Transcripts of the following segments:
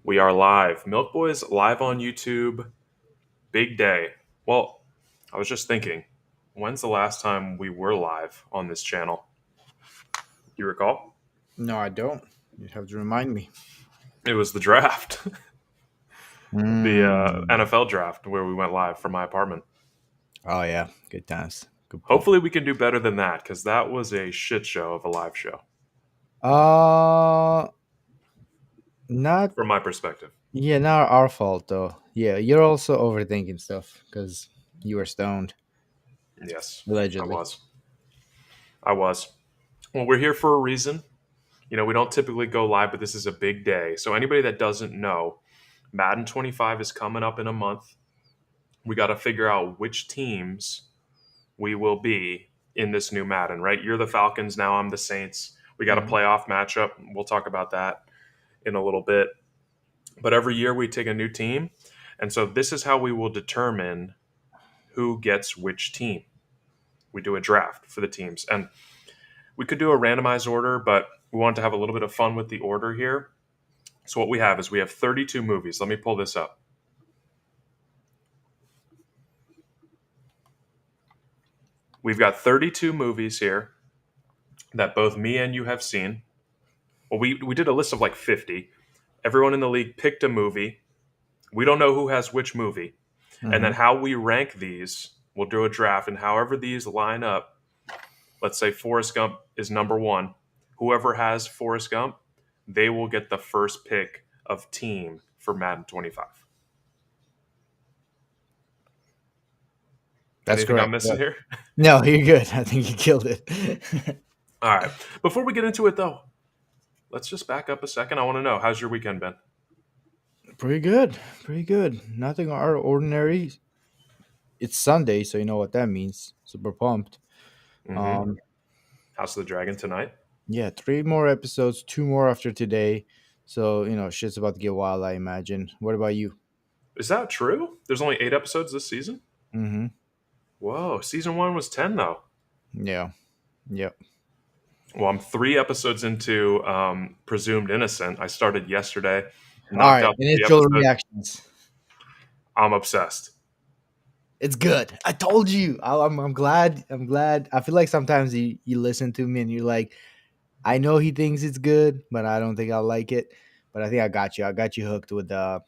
We are live. Milk Boys live on YouTube. Big day. Well, I was just thinking, when's the last time we were live on this channel? You recall? No, I don't. You have to remind me. It was the draft, the Mm. NFL draft, where we went live from my apartment. Oh yeah, good times. Good point. Hopefully, we can do better than that because that was a shit show of a live show Uh, not from my perspective. yeah, not our fault though. Yeah, you're also overthinking stuff because you were stoned Yes, I allegedly. was. I was. Well, we're here for a reason. We don't typically go live, but this is a big day. So, anybody that doesn't know, Madden 25 is coming up in a month. We got to figure out which teams we will be in this new Madden, right? You're the Falcons now, I'm the Saints. We got a Mhm. playoff matchup. We'll talk about that in a little bit. But every year we take a new team. And so this is how we will determine who gets which team. We do a draft for the teams. And we could do a randomized order, but we want to have a little bit of fun with the order here. So what we have is we have 32 movies. Let me pull this up. We've got 32 movies here that both me and you have seen. Well, we did a list of like 50. Everyone in the league picked a movie. We don't know who has which movie. And then Mhm. how we rank these, we'll do a draft. And however these line up, let's say Forrest Gump is number one. Whoever has Forrest Gump, they will get the first pick of team for Madden 25. That's Anything I'm correct. Yeah. missing here? No, you're good. I think you killed it. All right. Before we get into it, though, let's just back up a second. I want to know, how's your weekend been? Pretty good. Pretty good. Nothing out of ordinary. It's Sunday, so you know what that means. Super pumped. Mm-hmm. Um, House of the Dragon tonight. Yeah, three more episodes, two more after today. So, shit's about to get wild, I imagine. What about you? Is that true? There's only 8 episodes this season? Mm-hmm. Whoa, season one was 10, though. Yeah. Yep. Well, I'm 3 episodes into Presumed Innocent. I started yesterday, All knocked right. out the Initial episode. reactions. I'm obsessed. It's good. I told you. I'm glad. I'm glad. I feel like sometimes you listen to me and you're like, I know he thinks it's good, but I don't think I'll like it. But I think I got you. I got you hooked with the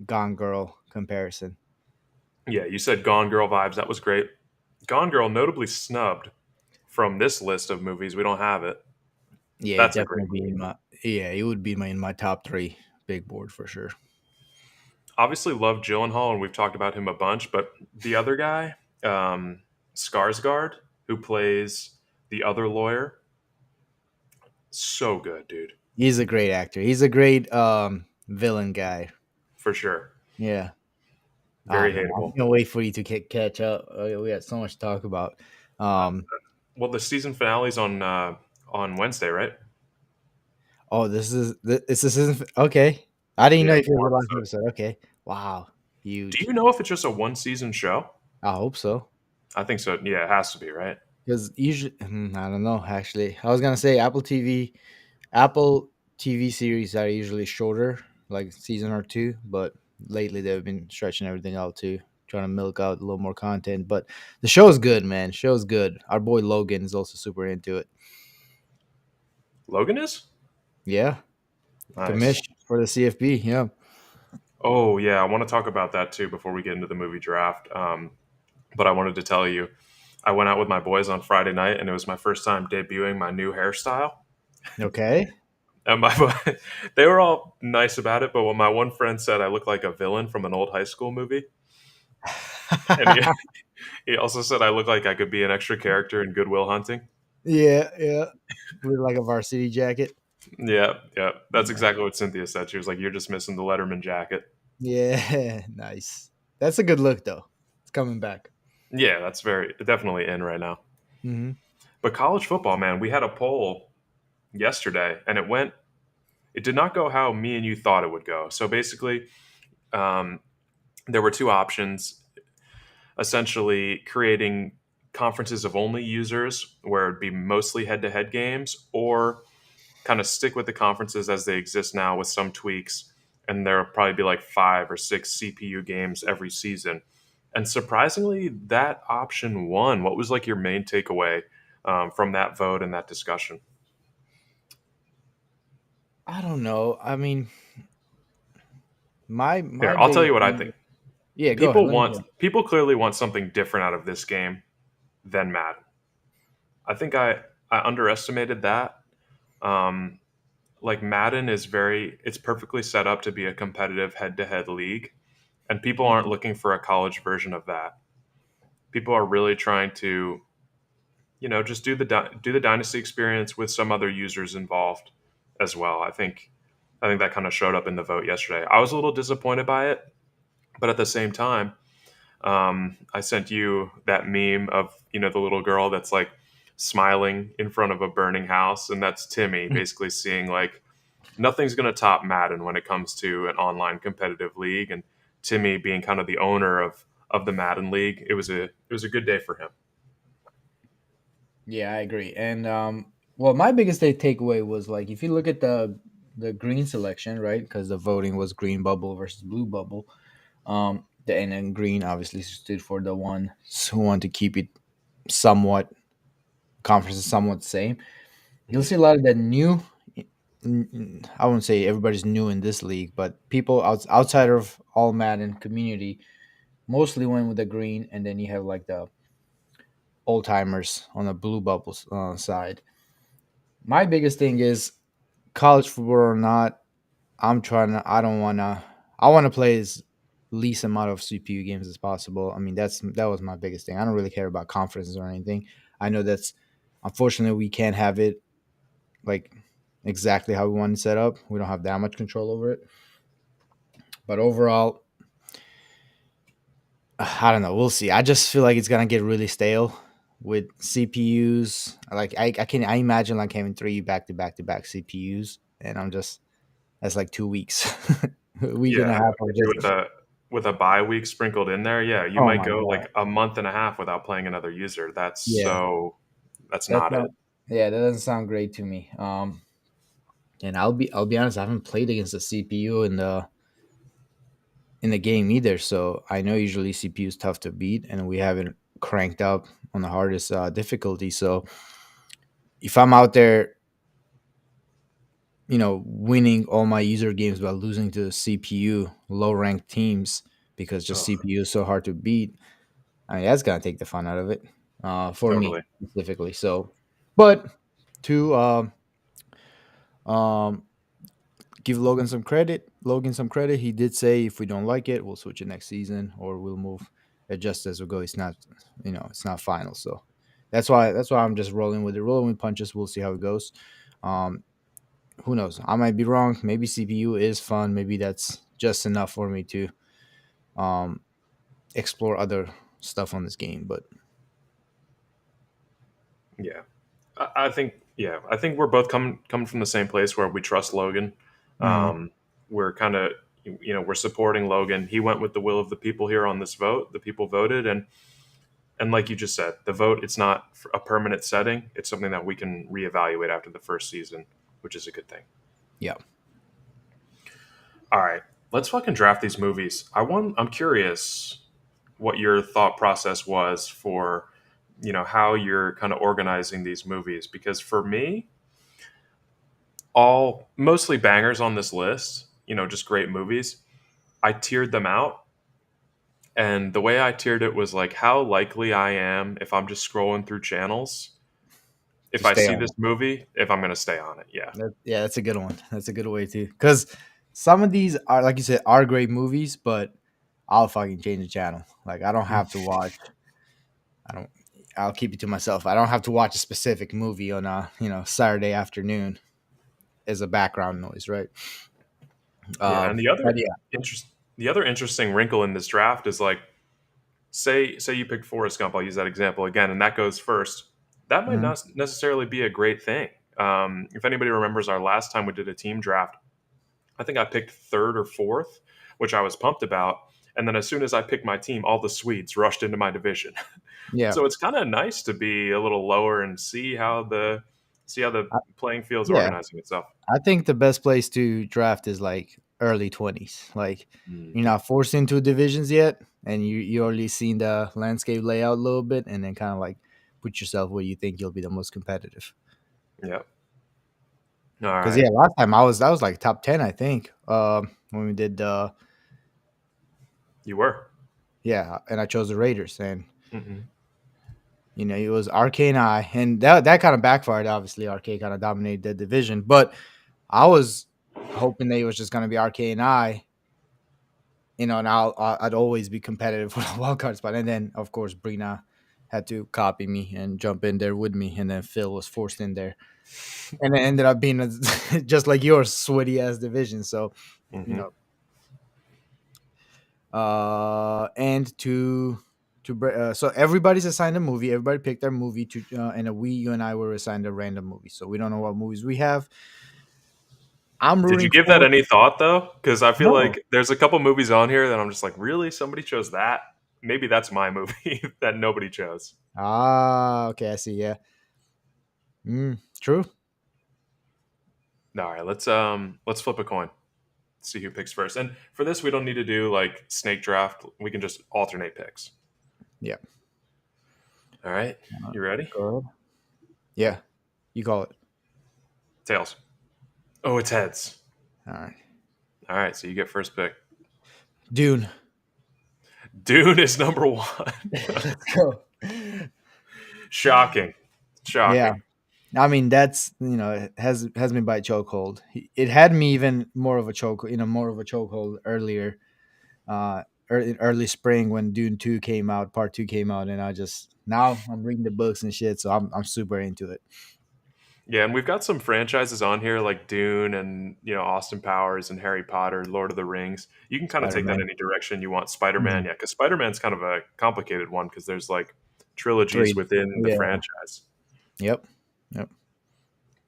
Gone Girl comparison. Yeah, you said Gone Girl vibes. That was great. Gone Girl notably snubbed from this list of movies. We don't have it. Yeah, it That's a great definitely be movie. in my yeah, it would be in my top three big board for sure. Obviously, love Gyllenhaal, and we've talked about him a bunch. But the other guy, um, Skarsgård, who plays the other lawyer, so good, dude, He's a great actor. He's a great villain guy. for sure. Yeah. Oh Very man, I hateable. can't wait for you to catch up. We got so much to talk about. Um. Well, the season finale's on Wednesday, right? Oh, it's the season. Okay, I didn't Yeah, know if it was 4 the last episodes. episode. Okay. Wow. Do Huge. you know if it's just a one season show? I hope so. I think so. Yeah, it has to be, right? Because usually, I don't know. Actually, I was gonna say Apple TV series are usually shorter, like season or two. But lately, they've been stretching everything out too, trying to milk out a little more content. But the show is good, man. Show's good. Our boy Logan is also super into it. Logan is Yeah, nice. commission for the CFB. Yeah. Oh yeah, I want to talk about that too before we get into the movie draft. But I wanted to tell you, I went out with my boys on Friday night, and it was my first time debuting my new hairstyle. Okay. And they were all nice about it, but when my one friend said I look like a villain from an old high school movie, and he also said I look like I could be an extra character in Goodwill Hunting. Yeah, yeah. With like a varsity jacket. Yeah, yeah, that's Yeah. exactly what Cynthia said. She was like, "You're just missing the Letterman jacket." Yeah, nice. That's a good look though. It's coming back. Yeah, that's very definitely in right now. Hmm. But college football, man, we had a poll yesterday, and it did not go how me and you thought it would go. So basically, um, there were two options: essentially creating conferences of only users, where it'd be mostly head-to-head games, or kind of stick with the conferences as they exist now with some tweaks and there'll probably be like 5 or 6 CPU games every season. And surprisingly, that option won. What was like your main takeaway from that vote and that discussion? I don't know. I mean, my Here, I'll tell you biggest what I thing. think. Yeah, go ahead. People Let me want hear. people clearly want something different out of this game than Madden. I think I underestimated that. Um, like Madden is it's perfectly set up to be a competitive head-to-head league, and people aren't Mhm. looking for a college version of that. People are really trying to, just do the dynasty experience with some other users involved as well. I think that kind of showed up in the vote yesterday. I was a little disappointed by it, but at the same time, I sent you that meme of the little girl that's like smiling in front of a burning house, and that's Timmy basically seeing like nothing's going to top Madden when it comes to an online competitive league, and Timmy being kind of the owner of the Madden league. It was a good day for him. Yeah, I agree. And well, my biggest takeaway was like if you look at the green selection, right? Because the voting was green bubble versus blue bubble. And then green obviously stood for the one who want to keep it somewhat conferences somewhat the same. You'll Mhm. see a lot of that new. I wouldn't say everybody's new in this league, but people outside of all Madden community mostly went with the green, and then you have like the old timers on the blue bubbles side. My biggest thing is college football or not. I'm trying to. I don't want to. I want to play as least amount of CPU games as possible. I mean, that was my biggest thing. I don't really care about conferences or anything. I know that's unfortunately we can't have it like exactly how we want it set up. We don't have that much control over it. But overall, I don't know. We'll see. I just feel like it's gonna get really stale with CPUs. Like I imagine like having three back to back to back CPUs, and I'm just that's like 2 weeks, a week and a Yeah, half of maybe just with a bye week sprinkled in there. Yeah, you oh might my go god, like a month and a half without playing another user. yeah, That's that's not it. not yeah, that doesn't sound great to me. And I'll be honest, I haven't played against the CPU in the game either, so I know usually CPU is tough to beat, and we haven't cranked up on the hardest difficulty. So if I'm out there winning all my user games while losing to CPU low ranked teams because just Ugh, CPU is so hard to beat. I mean, that's gonna take the fun out of it, for me totally. specifically. So, but to um, give Logan some credit. He did say if we don't like it, we'll switch it next season or we'll move adjust as we go. It's not, it's not final. So that's why I'm just rolling with it, rolling with punches. We'll see how it goes. Um, who knows? I might be wrong. Maybe CPU is fun. Maybe that's just enough for me to um, explore other stuff on this game. But Yeah, I think we're both coming from the same place where we trust Logan. mhm. Um, we're kind of we're supporting Logan. He went with the will of the people here on this vote. The people voted, and like you just said, the vote it's not a permanent setting. It's something that we can reevaluate after the first season, which is a good thing. Yeah. All right, let's fucking draft these movies. I'm curious what your thought process was for how you're kind of organizing these movies because for me all mostly bangers on this list, just great movies. I tiered them out. And the way I tiered it was like how likely I am if I'm just scrolling through channels, To if I stay see on this it. movie, if I'm going to stay on it. Yeah. Yeah, that's a good one. That's a good way too. Because some of these are, like you said, are great movies, but I'll fucking change the channel. Like I don't have to watch. I don't. I'll keep it to myself. I don't have to watch a specific movie on a Saturday afternoon as a background noise, right? Yeah. And But yeah. interest, the other interesting wrinkle in this draft is like, say you picked Forrest Gump. I'll use that example again, and that goes first. That might Mhm. not necessarily be a great thing. If anybody remembers our last time we did a team draft, I think I picked third or fourth, which I was pumped about. And then as soon as I picked my team, all the Swedes rushed into my division. Yeah. So it's kind of nice to be a little lower and see how the I- playing field's yeah. organizing itself. I think the best place to draft is like early 20s. Like Mm, you're not forced into divisions yet, and you already seen the landscape layout a little bit, and then kind of like put yourself where you think you'll be the most competitive. yep. All Because right. yeah, last time that was like top 10, I think. When we did You were. yeah, and I chose the Raiders, and Hmm. it was RK and I, and that kind of backfired. Obviously, RK kind of dominated the division, but I was hoping that it was just gonna be RK and I, and I'd always be competitive for the wild card spot. And then of course Brina had to copy me and jump in there with me, and then Phil was forced in there, and it ended up being just like your sweaty ass division. So you Hmm. know, and so everybody's assigned a movie. Everybody picked their movie and you and I were assigned a random movie. So we don't know what movies we have. I'm Did you rooting give that for any thought though? Because I feel no. like there's a couple movies on here that I'm just like, really? Somebody chose that? Maybe that's my movie that nobody chose. Ah, okay, I see. Yeah, true. All right, let's flip a coin. See who picks first. And for this, we don't need to do like snake draft. We can just alternate picks. Yeah. All right, you ready? Go ahead. Yeah, you call it. Tails. Oh, it's heads. All right. All right, so you get first pick. Dune. Dune is number one. Let's go. Shocking. Yeah, Shocking. I mean that's it has me by chokehold. It had me even more of a chokehold earlier, early spring when Dune 2 came out, Part 2 came out, and I just now I'm reading the books and shit, so I'm super into it. Yeah, and we've got some franchises on here like Dune and Austin Powers and Harry Potter, Lord of the Rings. You can kind of Spider take that Man any direction you want. Spider Man, 3. yeah, because Spider Man's kind of a complicated one because there's like trilogies within the Yeah. franchise. Yep. Yep.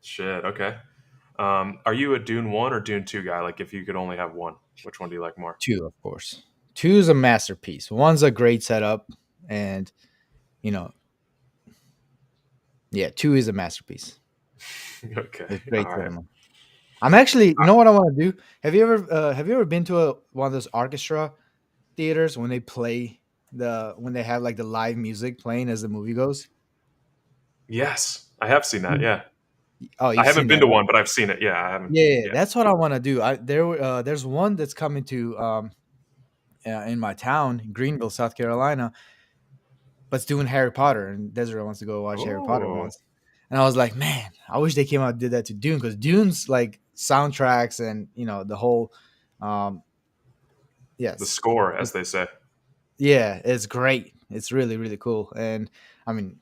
Shit. Okay. Are you a Dune one or Dune two guy? Like, if you could only have one, which one do you like more? 2, of course. 2 is a masterpiece. One's a great setup, and you know, yeah, 2 is a masterpiece. Okay. It's All great right. cinema. I'm actually, you know what I want to do? Have you ever been to one of those orchestra theaters when they play when they have like the live music playing as the movie goes? Yes, I have seen that. Mm. Yeah, Oh, I you've haven't seen been that, to right? one, but I've seen it. Yeah, I haven't. Yeah, Yeah. that's what I want to do. There's one that's coming to in my town, Greenville, South Carolina, but it's doing Harry Potter, and Desiree wants to go watch Harry Potter Oh, once. And I was like, man, I wish they came out and did that to Dune, because Dune's like soundtracks and the whole, um, the yes, score, as they say. yeah, it's great. It's really really cool, and I mean,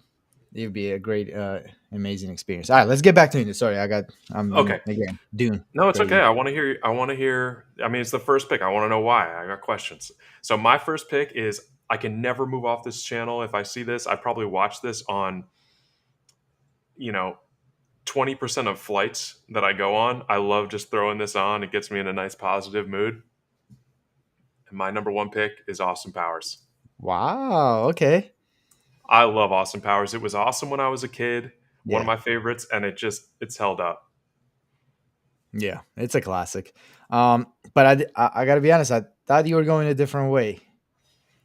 it would be a great, amazing experience. All right, let's get back to it. Sorry, I'm Okay. again Dune No, it's okay. crazy. I want to hear. I want to hear. I mean, it's the first pick. I want to know why. I got questions. So my first pick is I can never move off this channel. If I see this, I probably watch this on you know 20% of flights that I go on. I love just throwing this on. It gets me in a nice positive mood. And my number one pick is Austin Powers. Wow. Okay. I love Austin Powers. It was awesome when I was a kid. One of Yeah. my favorites, and it's held up. Yeah. It's a classic. But I gotta be honest. I thought you were going a different way,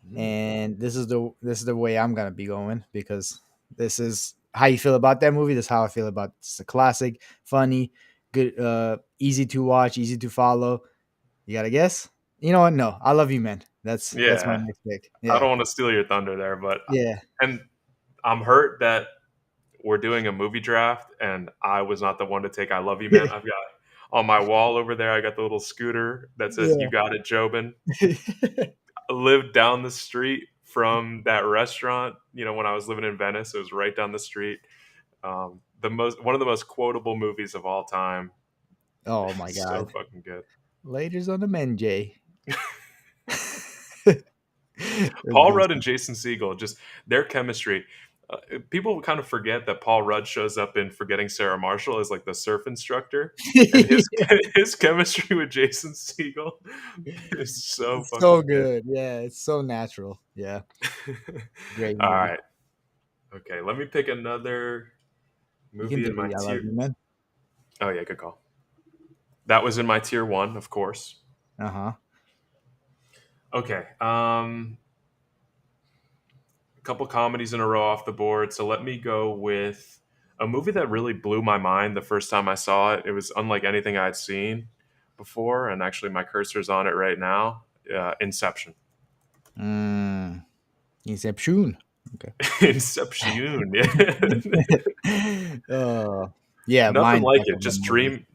Mm. and this is the way I'm gonna be going, because this is how you feel about that movie. This is how I feel about it's a classic, funny, good, easy to watch, easy to follow. You gotta guess. You know what? No, I love you, man. That's my Yeah, next pick. I Yeah. don't want to steal your thunder there, but Yeah. and I'm hurt that we're doing a movie draft, and I was not the one to take "I Love You, Man." I've got on my wall over there. I got the little scooter that says "You Yeah. got it, Jobin." I lived down the street from that restaurant. When I was living in Venice, it was right down the street. The most one of the most quotable movies of all time. Oh my So god. fucking good. Later's on the men, Jay. That's Paul good Rudd and Jason Segel, just their chemistry. People kind of forget that Paul Rudd shows up in Forgetting Sarah Marshall as like the surf instructor, and his stuff. his chemistry with Jason Segel is so It's so fucking good. good. Yeah, it's so natural. Yeah, great All movie. right, okay. Let me pick another You can movie do in my it. I love tier. you, man. Oh yeah, good call. That was in my tier one, of course. Uh huh. Okay. A couple comedies in a row off the board. So let me go with a movie that really blew my mind the first time I saw it. It was unlike anything I'd seen before, and actually, my cursor's on it right now. Inception. Mm, Inception. Okay. Inception. Yeah. uh, yeah, Nothing mind like fuck it. of a Just movie.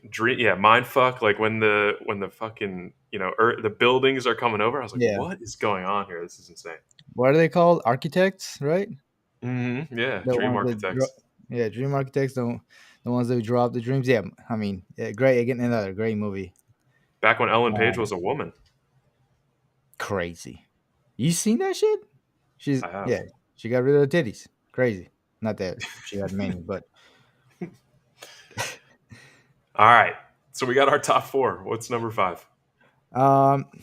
dream. Yeah, mind fuck. Like when the fucking the buildings are coming over. I was like, Yeah. what is going on here? This is insane. What are they called? Architects, right? Yeah, The Dream ones that Architects. yeah, dream architects, the ones that draw up the dreams. Yeah, I mean, yeah, great. Again, another great movie. Back when Ellen Page Um, was a woman. crazy. You seen that shit? She's I have. yeah. She got rid of the titties. Crazy. Not that she had many, but All right. So we got our top four. What's number five?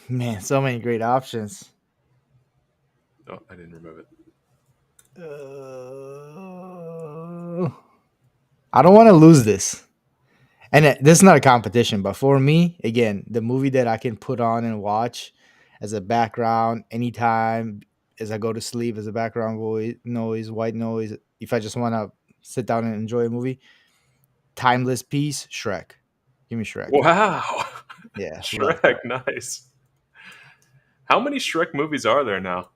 man, so many great options. Oh, I didn't remove it. Uh, I don't want to lose this. And this is not a competition, but for me, again, the movie that I can put on and watch as a background anytime as I go to sleep as a background noise, white noise. If I just want to sit down and enjoy a movie, timeless piece, Shrek. Give me Shrek. Wow. Yeah, love Shrek, Shrek. nice. How many Shrek movies are there now?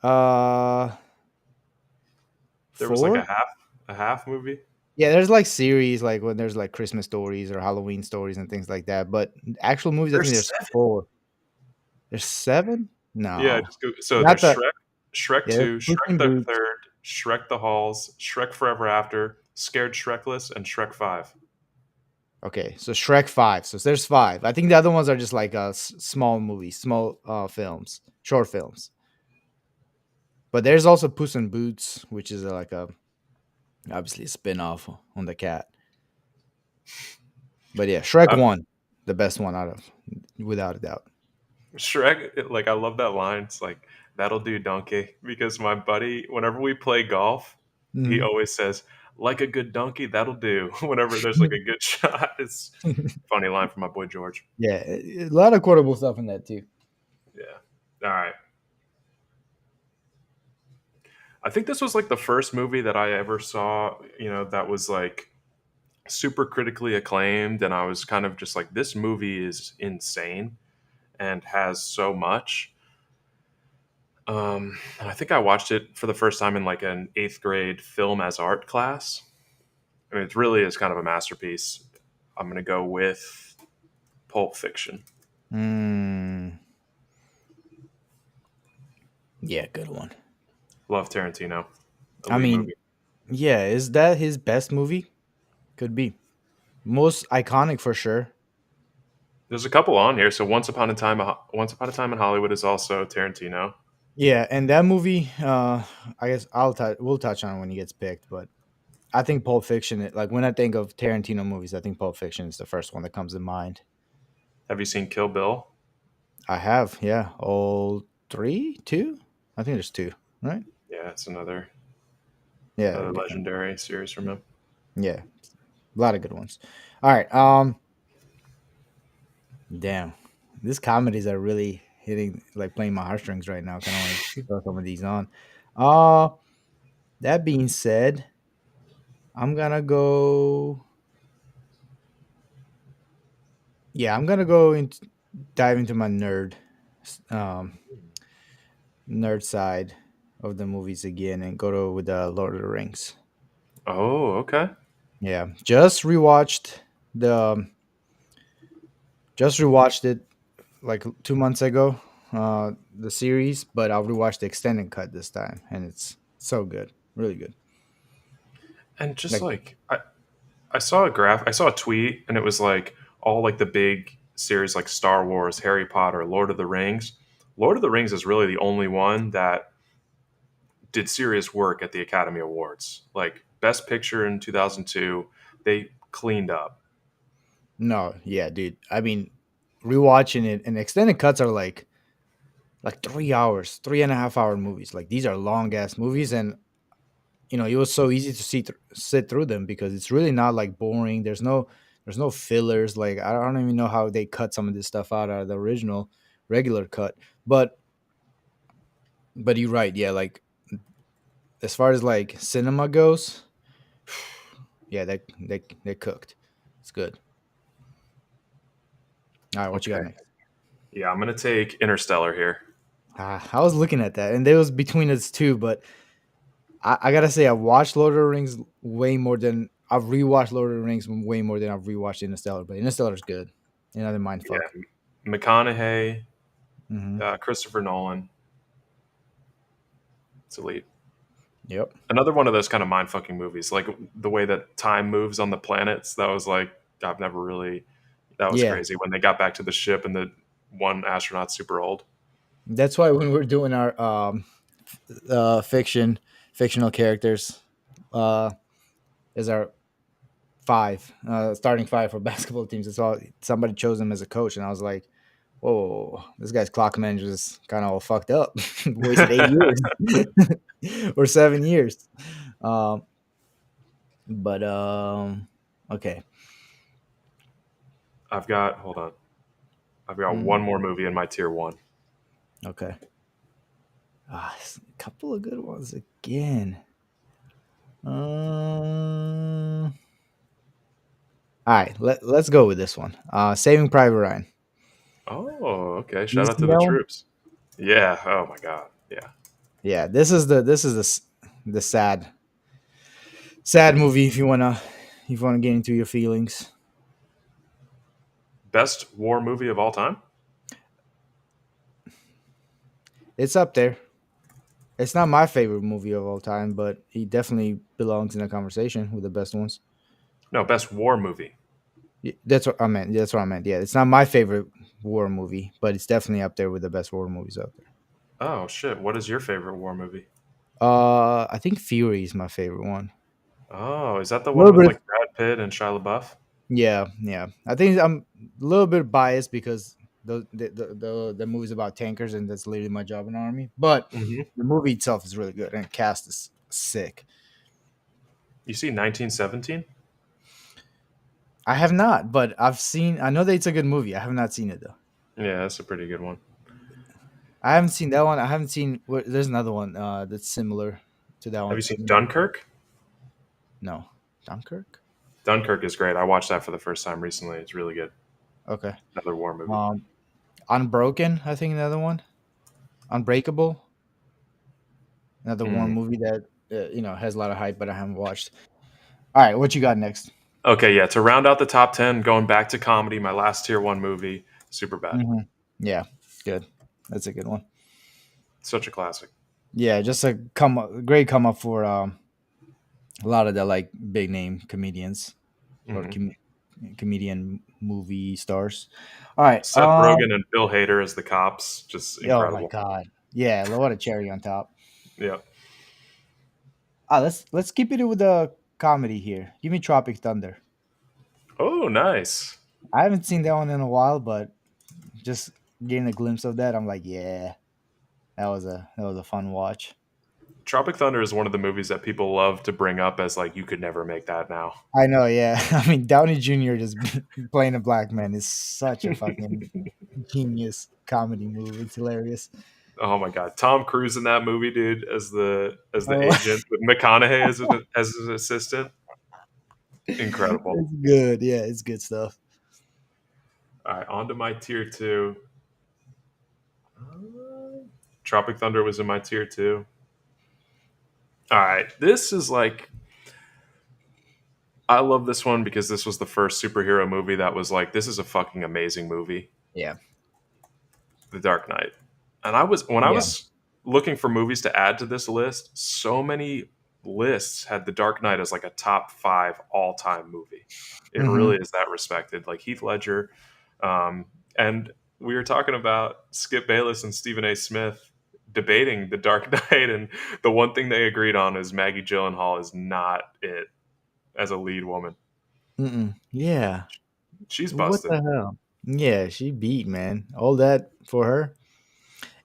Uh, There was like four. a half movie. Yeah, there's like series like when there's like Christmas stories or Halloween stories and things like that. But actual movies, I think There's there's seven. four. There's seven? Yeah, No, just go. So not there's the. Shrek Yeah, there's two, Puss Shrek in the Boots. third, Shrek the Halls, Shrek Forever After, Scared Shrekless, and Shrek Five. Okay, so Shrek 5. So there's five. I think the other ones are just like small movies, small films, short films. But there's also Puss in Boots, which is like a obviously a spin off on the cat. But yeah, Shrek Uh, 1, the best one out of without a doubt. like I love that line. It's like that'll do, donkey. Because my buddy, whenever we play golf, he Mhm. always says, "Like a good donkey, that'll do." Whenever there's like a good shot, it's a funny line from my boy George. Yeah, a lot of quotable stuff in that too. Yeah. All right. I think this was like the first movie that I ever saw. That was like super critically acclaimed, and I was kind of just like, this movie is insane and has so much. And I think I watched it for the first time in like an eighth grade film as art class. I mean, it really is kind of a masterpiece. I'm going to go with Pulp Fiction. Mm, yeah, good one. Love Tarantino. I Elite mean, movie. yeah, is that his best movie? Could be. Most iconic for sure. There's a couple on here. So Once Upon a Time in Hollywood is also Tarantino. Yeah, and that movie, I guess we'll touch on it when he gets picked, but I think Pulp Fiction, like when I think of Tarantino movies, I think Pulp Fiction is the first one that comes to mind. Have you seen Kill Bill? I have, yeah, all three, two. I think there's two, right? Yeah, it's Yeah, another legendary series from him. yeah, a lot of good ones. All right, damn, these comedies are really hitting, like playing my heartstrings right now. Kind of want to throw some of these on. Uh, that being said, I'm gonna go. Yeah, I'm gonna go and dive into my um, nerd side of the movies again and go to with the Lord of the Rings. Oh, okay. Yeah, the just rewatched it like 2 months ago, the series, but I'll rewatch the extended cut this time, and it's so good, really good. And just Like, like I saw a tweet, and it was like all like the big series like Star Wars, Harry Potter, Lord of the Rings. Lord of the Rings is really the only one that did serious work at the Academy Awards. Like Best Picture in 2002, they cleaned up. no, yeah, dude. I mean, rewatching it, and extended cuts are like 3 hours, 3.5 hour movies. Like these are long ass movies, and it was so easy to sit through them because it's really not like boring. There's no There's no fillers. Like I don't even know how they cut some of this stuff out of the original regular cut. But but you're right. Yeah, like as far as like cinema goes, yeah, they cooked. It's good. All right, what you got Okay. next? Yeah, I'm gonna take Interstellar here. I was looking at that, and there was between us two, but I gotta say, I've rewatched Lord of the Rings way more than I've rewatched Interstellar. But Interstellar's good. Another mind fuck. Yeah, McConaughey, Hmm. Christopher Nolan. It's elite. Yep. Another one of those kind of mind fucking movies, like the way that time moves on the planets. That was like I've never really. That was Yeah, crazy when they got back to the ship and the one astronaut's super old. that's why when we're doing our fictional characters, uh, is our starting five for basketball teams. It's all somebody chose him as a coach, and I was like, "Whoa, this guy's clock manager is kind of all fucked up. Wasted 8 years or 7 years." Um, but okay. I've got hold on. I've got one Mm, more movie in my tier one. okay. A couple of good ones again. Um, all right, let's go with this one. Saving Private Ryan. Oh, okay. You Shout out to seen the that one? troops. Yeah. Oh my god. Yeah. Yeah, this is the sad movie if you wanna get into your feelings. Best war movie of all time. It's up there. It's not my favorite movie of all time, but he definitely belongs in the conversation with the best ones. No, best war movie. That's what I meant. That's what I meant. Yeah, it's not my favorite war movie, but it's definitely up there with the best war movies out there. Oh shit. What is your favorite war movie? I think Fury is my favorite one. Oh, is that the A one little with bit. like Brad Pitt and Shia LaBeouf? Yeah, yeah. I think I'm a little bit biased because the movie's about tankers and that's literally my job in the army. But Hmm. the movie itself is really good and the cast is sick. You see 1917? I have not, but I've seen. I know that it's a good movie. I have not seen it though. Yeah, that's a pretty good one. I haven't seen that one. I haven't seen. There's another one that's similar to that Have one. you seen Dunkirk? No, Dunkirk. Dunkirk is great. I watched that for the first time recently. It's really good. Okay. Another war movie. Um, Unbroken. I think another one. Unbreakable. Another war Mm. movie that has a lot of hype, but I haven't watched. All right, what you got next? Okay, yeah. To round out the top 10, going back to comedy, my last tier one movie, Super Bad. Hmm. Yeah, good. That's a good one. Such a classic. Yeah, just great come up for a lot of the like big name comedians or Hmm. comedian movie stars. All right. Seth Rogen and Bill Hader as the cops, just Oh my incredible. god. Yeah, what a cherry on top. Yeah. Let's keep it with the comedy here. Give me Tropic Thunder. Oh, nice. I haven't seen that one in a while, but just getting a glimpse of that, I'm like, yeah, that was a fun watch. Tropic Thunder is one of the movies that people love to bring up as like you could never make that now. I know, yeah. I mean, Downey Jr. just playing a black man is such a fucking genius comedy move. It's hilarious. Oh my god, Tom Cruise in that movie, dude, as the Oh, agent with McConaughey as his assistant, incredible. it's good. Yeah, it's good stuff. All right, on to my tier two. Tropic Thunder was in my tier two. All right, this is like I love this one because this was the first superhero movie that was like this is a fucking amazing movie, Yeah, The Dark Knight. And I yeah. was looking for movies to add to this list, so many lists had The Dark Knight as like a top 5 all-time movie. It Hmm. really is that respected. Like Heath Ledger, and we were talking about Skip Bayless and Stephen A. Smith debating The Dark Knight, and the one thing they agreed on is Maggie Gyllenhaal is not it as a lead woman. Mm-mm. Yeah. She's What busted. the hell? Yeah, she beat man. All that for her.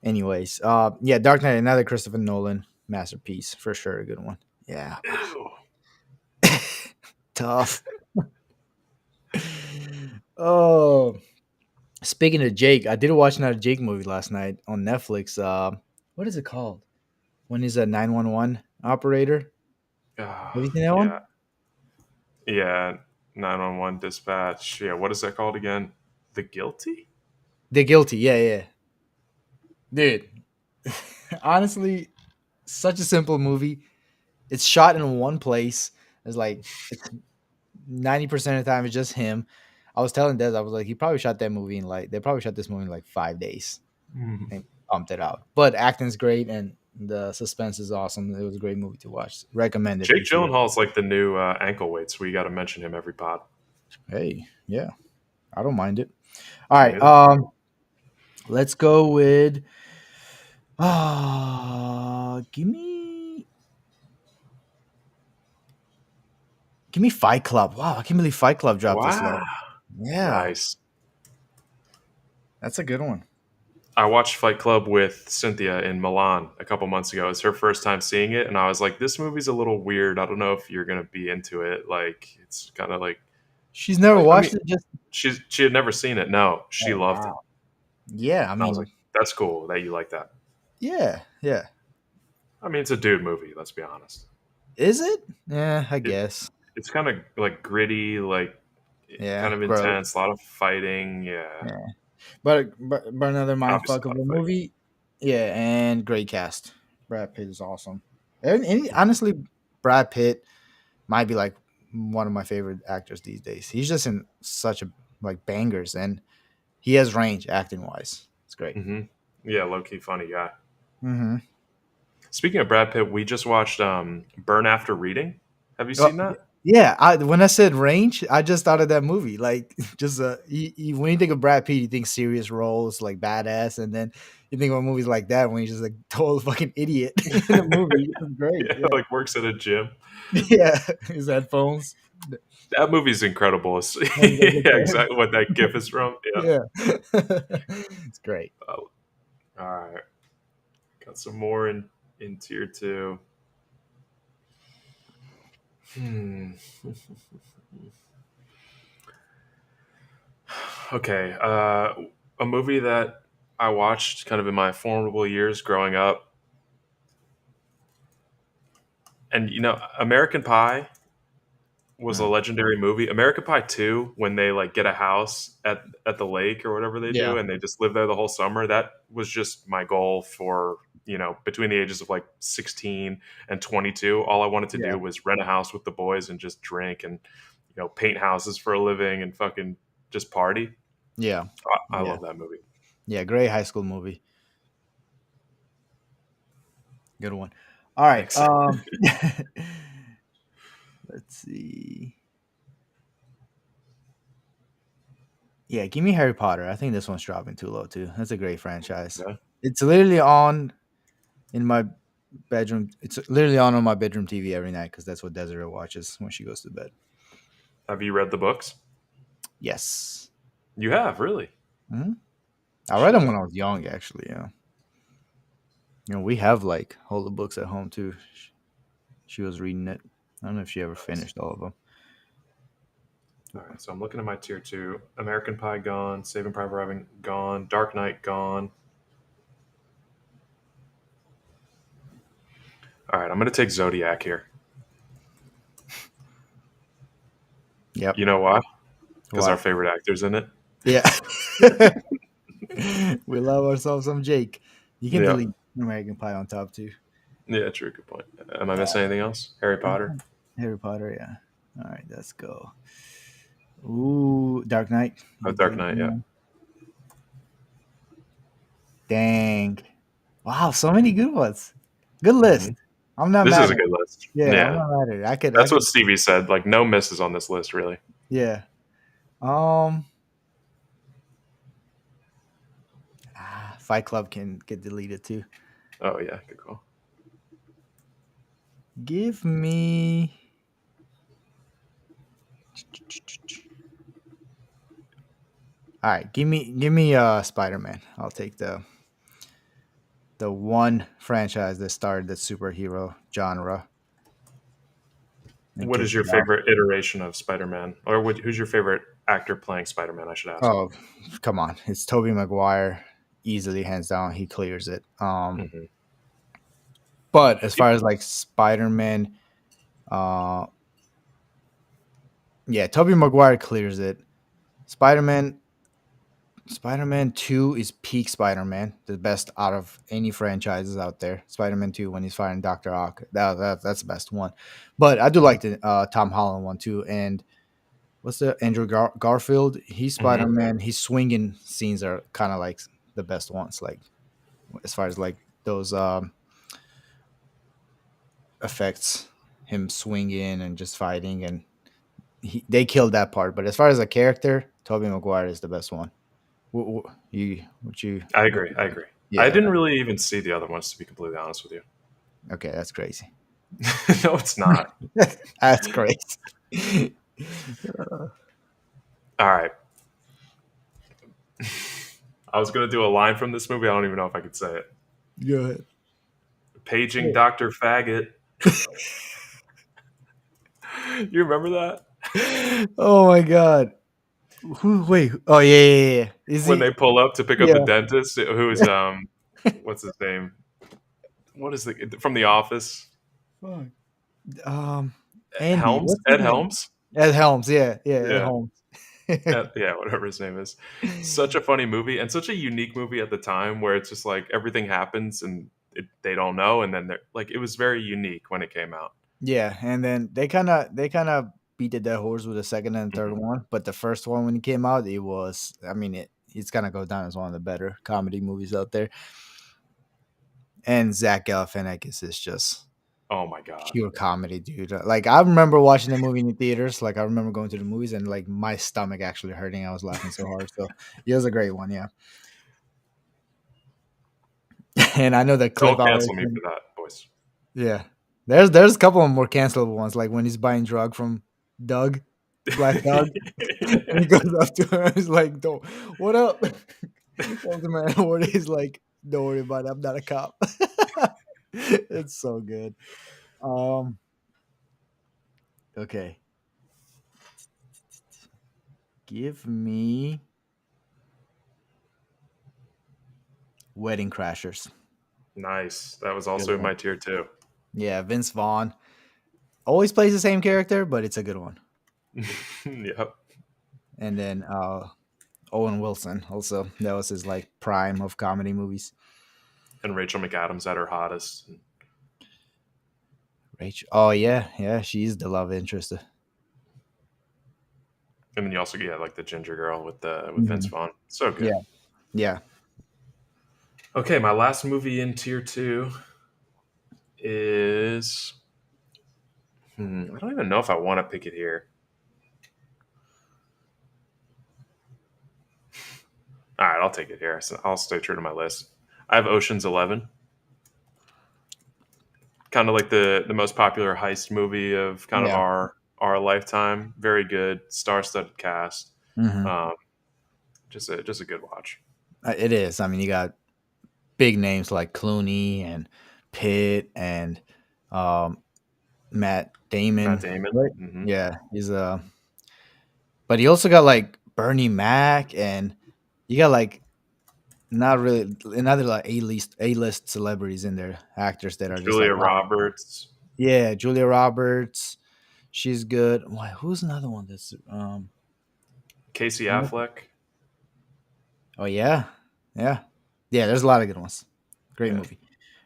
Anyways, yeah, Dark Knight, another Christopher Nolan masterpiece for sure. A good one. Yeah. Ew. Tough. Oh, speaking of Jake, I did watch another Jake movie last night on Netflix. What is it called? When he's a 911 operator. Have you seen that Yeah, one? yeah. 911 dispatch. Yeah, what is that called again? The Guilty? The Guilty. Yeah, yeah. Dude, honestly, such a simple movie. It's shot in one place. It's like it's 90% of the time it's just him. I was telling Des, I was like, he probably shot that movie in like they probably shot this movie in like 5 days Mhm. and pumped it out. But acting's great and the suspense is awesome. It was a great movie to watch. Recommend if you Jake see it. Gyllenhaal's like the new ankle weights. We got to mention him every pod. Hey, yeah, I don't mind it. All Me right, neither. let's go with give me Fight Club. Wow, I can't believe Fight Club dropped this Wow. low. Yeah, Nice. that's a good one. I watched Fight Club with Cynthia in Milan a couple months ago. It's her first time seeing it, and I was like, "This movie's a little weird. I don't know if you're gonna be into it. Like, it's kind of She's never I watched mean, it. Just she had never seen it. No, she oh loved it, wow. Yeah, I and I was like, mean, "That's cool that you like that." yeah, yeah. I mean, it's a dude movie. Let's be honest. Is it? Yeah, I It, guess. it's kind of like gritty, like kind Yeah, of gross. intense. A lot of fighting. Yeah, Yeah, but another mind obviously fuck a of lot a of fighting. movie. Yeah, and great cast. Brad Pitt is awesome. And honestly, Brad Pitt might be like one of my favorite actors these days. He's just in such a like bangers, and he has range acting wise. It's great. Hmm. Yeah, low key funny guy. Mm-hmm. Speaking of Brad Pitt, we just watched Burn After Reading. Have you Oh, seen that? yeah. When I said range, I just thought of that movie. Like, just when you think of Brad Pitt, you think serious roles, like badass, and then you think of movies like that when he's just like total fucking idiot in a movie. It's great. Yeah, Yeah, like works at a gym. yeah. His headphones. That movie's incredible. When he does the Yeah, dance. exactly what that gif is from. Yeah. Yeah, it's great. Oh, all right. Got some more in tier two. Hmm. Okay. A movie that I watched kind of in my formidable years growing up, and American Pie was a Mm. legendary movie. American Pie 2, when they like get a house at the lake or whatever they Yeah, do, and they just live there the whole summer. That was just my goal for between the ages of like 16 and 22. All I wanted to yeah, do was rent a house with the boys and just drink and paint houses for a living and fucking just party. yeah, I yeah, love that movie. yeah. Great high school movie. Good one. All right. Thanks. Let's see. Yeah, give me Harry Potter. I think this one's dropping too low too. That's a great franchise. Yeah. It's literally on in my bedroom. It's literally on my bedroom TV every night because that's what Desiree watches when she goes to bed. Have you read the books? Yes. You have, really? Hmm. I read them Shit. when I was young, actually. Yeah. We have like all the books at home too. She was reading it. I don't know if she ever Nice. finished all of them. All right, so I'm looking at my tier two. American Pie gone. Saving Private Ryan gone. Dark Knight gone. All right, I'm gonna take Zodiac here. Yep. You know why? Because our Why? favorite actor's in it. Yeah. We love ourselves some Jake. You can Yeah. delete American Pie on top too. Yeah, true. Good point. Am I missing anything else? Harry Potter. Harry Potter, yeah. All right, let's go. Ooh, Dark Knight. Oh, You Dark delete Knight. Yeah. one. Dang. Wow, so many good ones. Good Hmm. list. I'm not This mad is at a it. good list. Yeah, I'm Yeah, not mad at it. I that's what could, Stevie said. Like no misses on this list, really. yeah. Um, Fight Club can get deleted too. Oh yeah, good call. Give me. All right, give me Spider Man. I'll take the one franchise that started the superhero genre and What is kicked your it off. favorite iteration of Spider-Man, or who's your favorite actor playing Spider-Man, I should ask. Oh, come on. It's Tobey Maguire. Easily, hands down, he clears it. Hmm. But as far as like Spider-Man, uh yeah, Tobey Maguire clears it. Spider-Man Spider-Man 2 is peak Spider-Man, the best out of any franchises out there. Spider-Man 2 when he's fighting Dr. Ock. That's the best one. But I do like the Tom Holland one too. And what's the Andrew Garfield? He's Hmm. Spider-Man. His swinging scenes are kind of like the best ones, like as far as like those effects, him swinging and just fighting, and they killed that part. But as far as a character, Tobey Maguire is the best one. What you? I agree. I agree. I Yeah. didn't really even see the other ones, to be completely honest with you. Okay, that's crazy. No, it's not. That's crazy. All right. I was gonna do a line from this movie. I don't even know if I could say it. Good. Paging Dr. Faggot. You remember that? Oh my god. Who? Wait. Oh yeah, yeah, yeah. Is When he? they pull up to pick up the Yeah. dentist, who is what's his name? What is the from the office? Fuck. Um, Andy. Helms? What's his Ed name? Helms? Ed Helms. Yeah, yeah, Ed Yeah. Helms. Yeah, whatever his name is. Such a funny movie and such a unique movie at the time where it's just like everything happens and they don't know and then they're like it was very unique when it came out. Yeah, and then they kind of beat the dead horse with the second and third Hmm. one, but the first one when it came out, it was. I mean, it's gonna go down as one of the better comedy movies out there. And Zach Galifianakis is just Oh my god. pure comedy, dude. Like I remember watching the movie in the theaters. Like I remember going to the movies and like my stomach actually hurting. I was laughing so hard. So it was a great one, yeah. And I know the clip Don't out. cancel me for that, boys. Yeah, there's a couple of more cancelable ones, like when he's buying drug from Doug, Black Doug, and he goes up to her and he's like, "Don't, what up?" Tells the man what he's like, "Don't worry about it. I'm not a cop." It's so good. Um, okay, give me Wedding Crashers. Nice. That was Good also in one. my tier two. Yeah, Vince Vaughn always plays the same character, but it's a good one. Yep. And then Owen Wilson, also that was his like prime of comedy movies. And Rachel McAdams at her hottest. Rachel. Oh yeah, yeah, she's the love interest. And then you also get like the ginger girl with Vince Mhm. Vaughn. So good. Yeah, yeah, Okay, my last movie in tier two is I don't even know if I want to pick it here. All right, I'll take it here. So I'll stay true to my list. I have Ocean's 11, kind of like the most popular heist movie of kind of yeah. our lifetime. Very good, star-studded cast. Hmm. Um, just a good watch. It is. I mean, you got big names like Clooney and Pitt and um, Matt Matt Damon. Damon. Right? Hmm. Yeah, he's but he also got like Bernie Mac, and you got like not really another like A list celebrities in there, actors that are just like Julia wow. Roberts, Yeah, Julia Roberts, she's good. Why? Who's another one that's Casey Affleck. Oh yeah, yeah, yeah. There's a lot of good ones. Great Yeah. movie.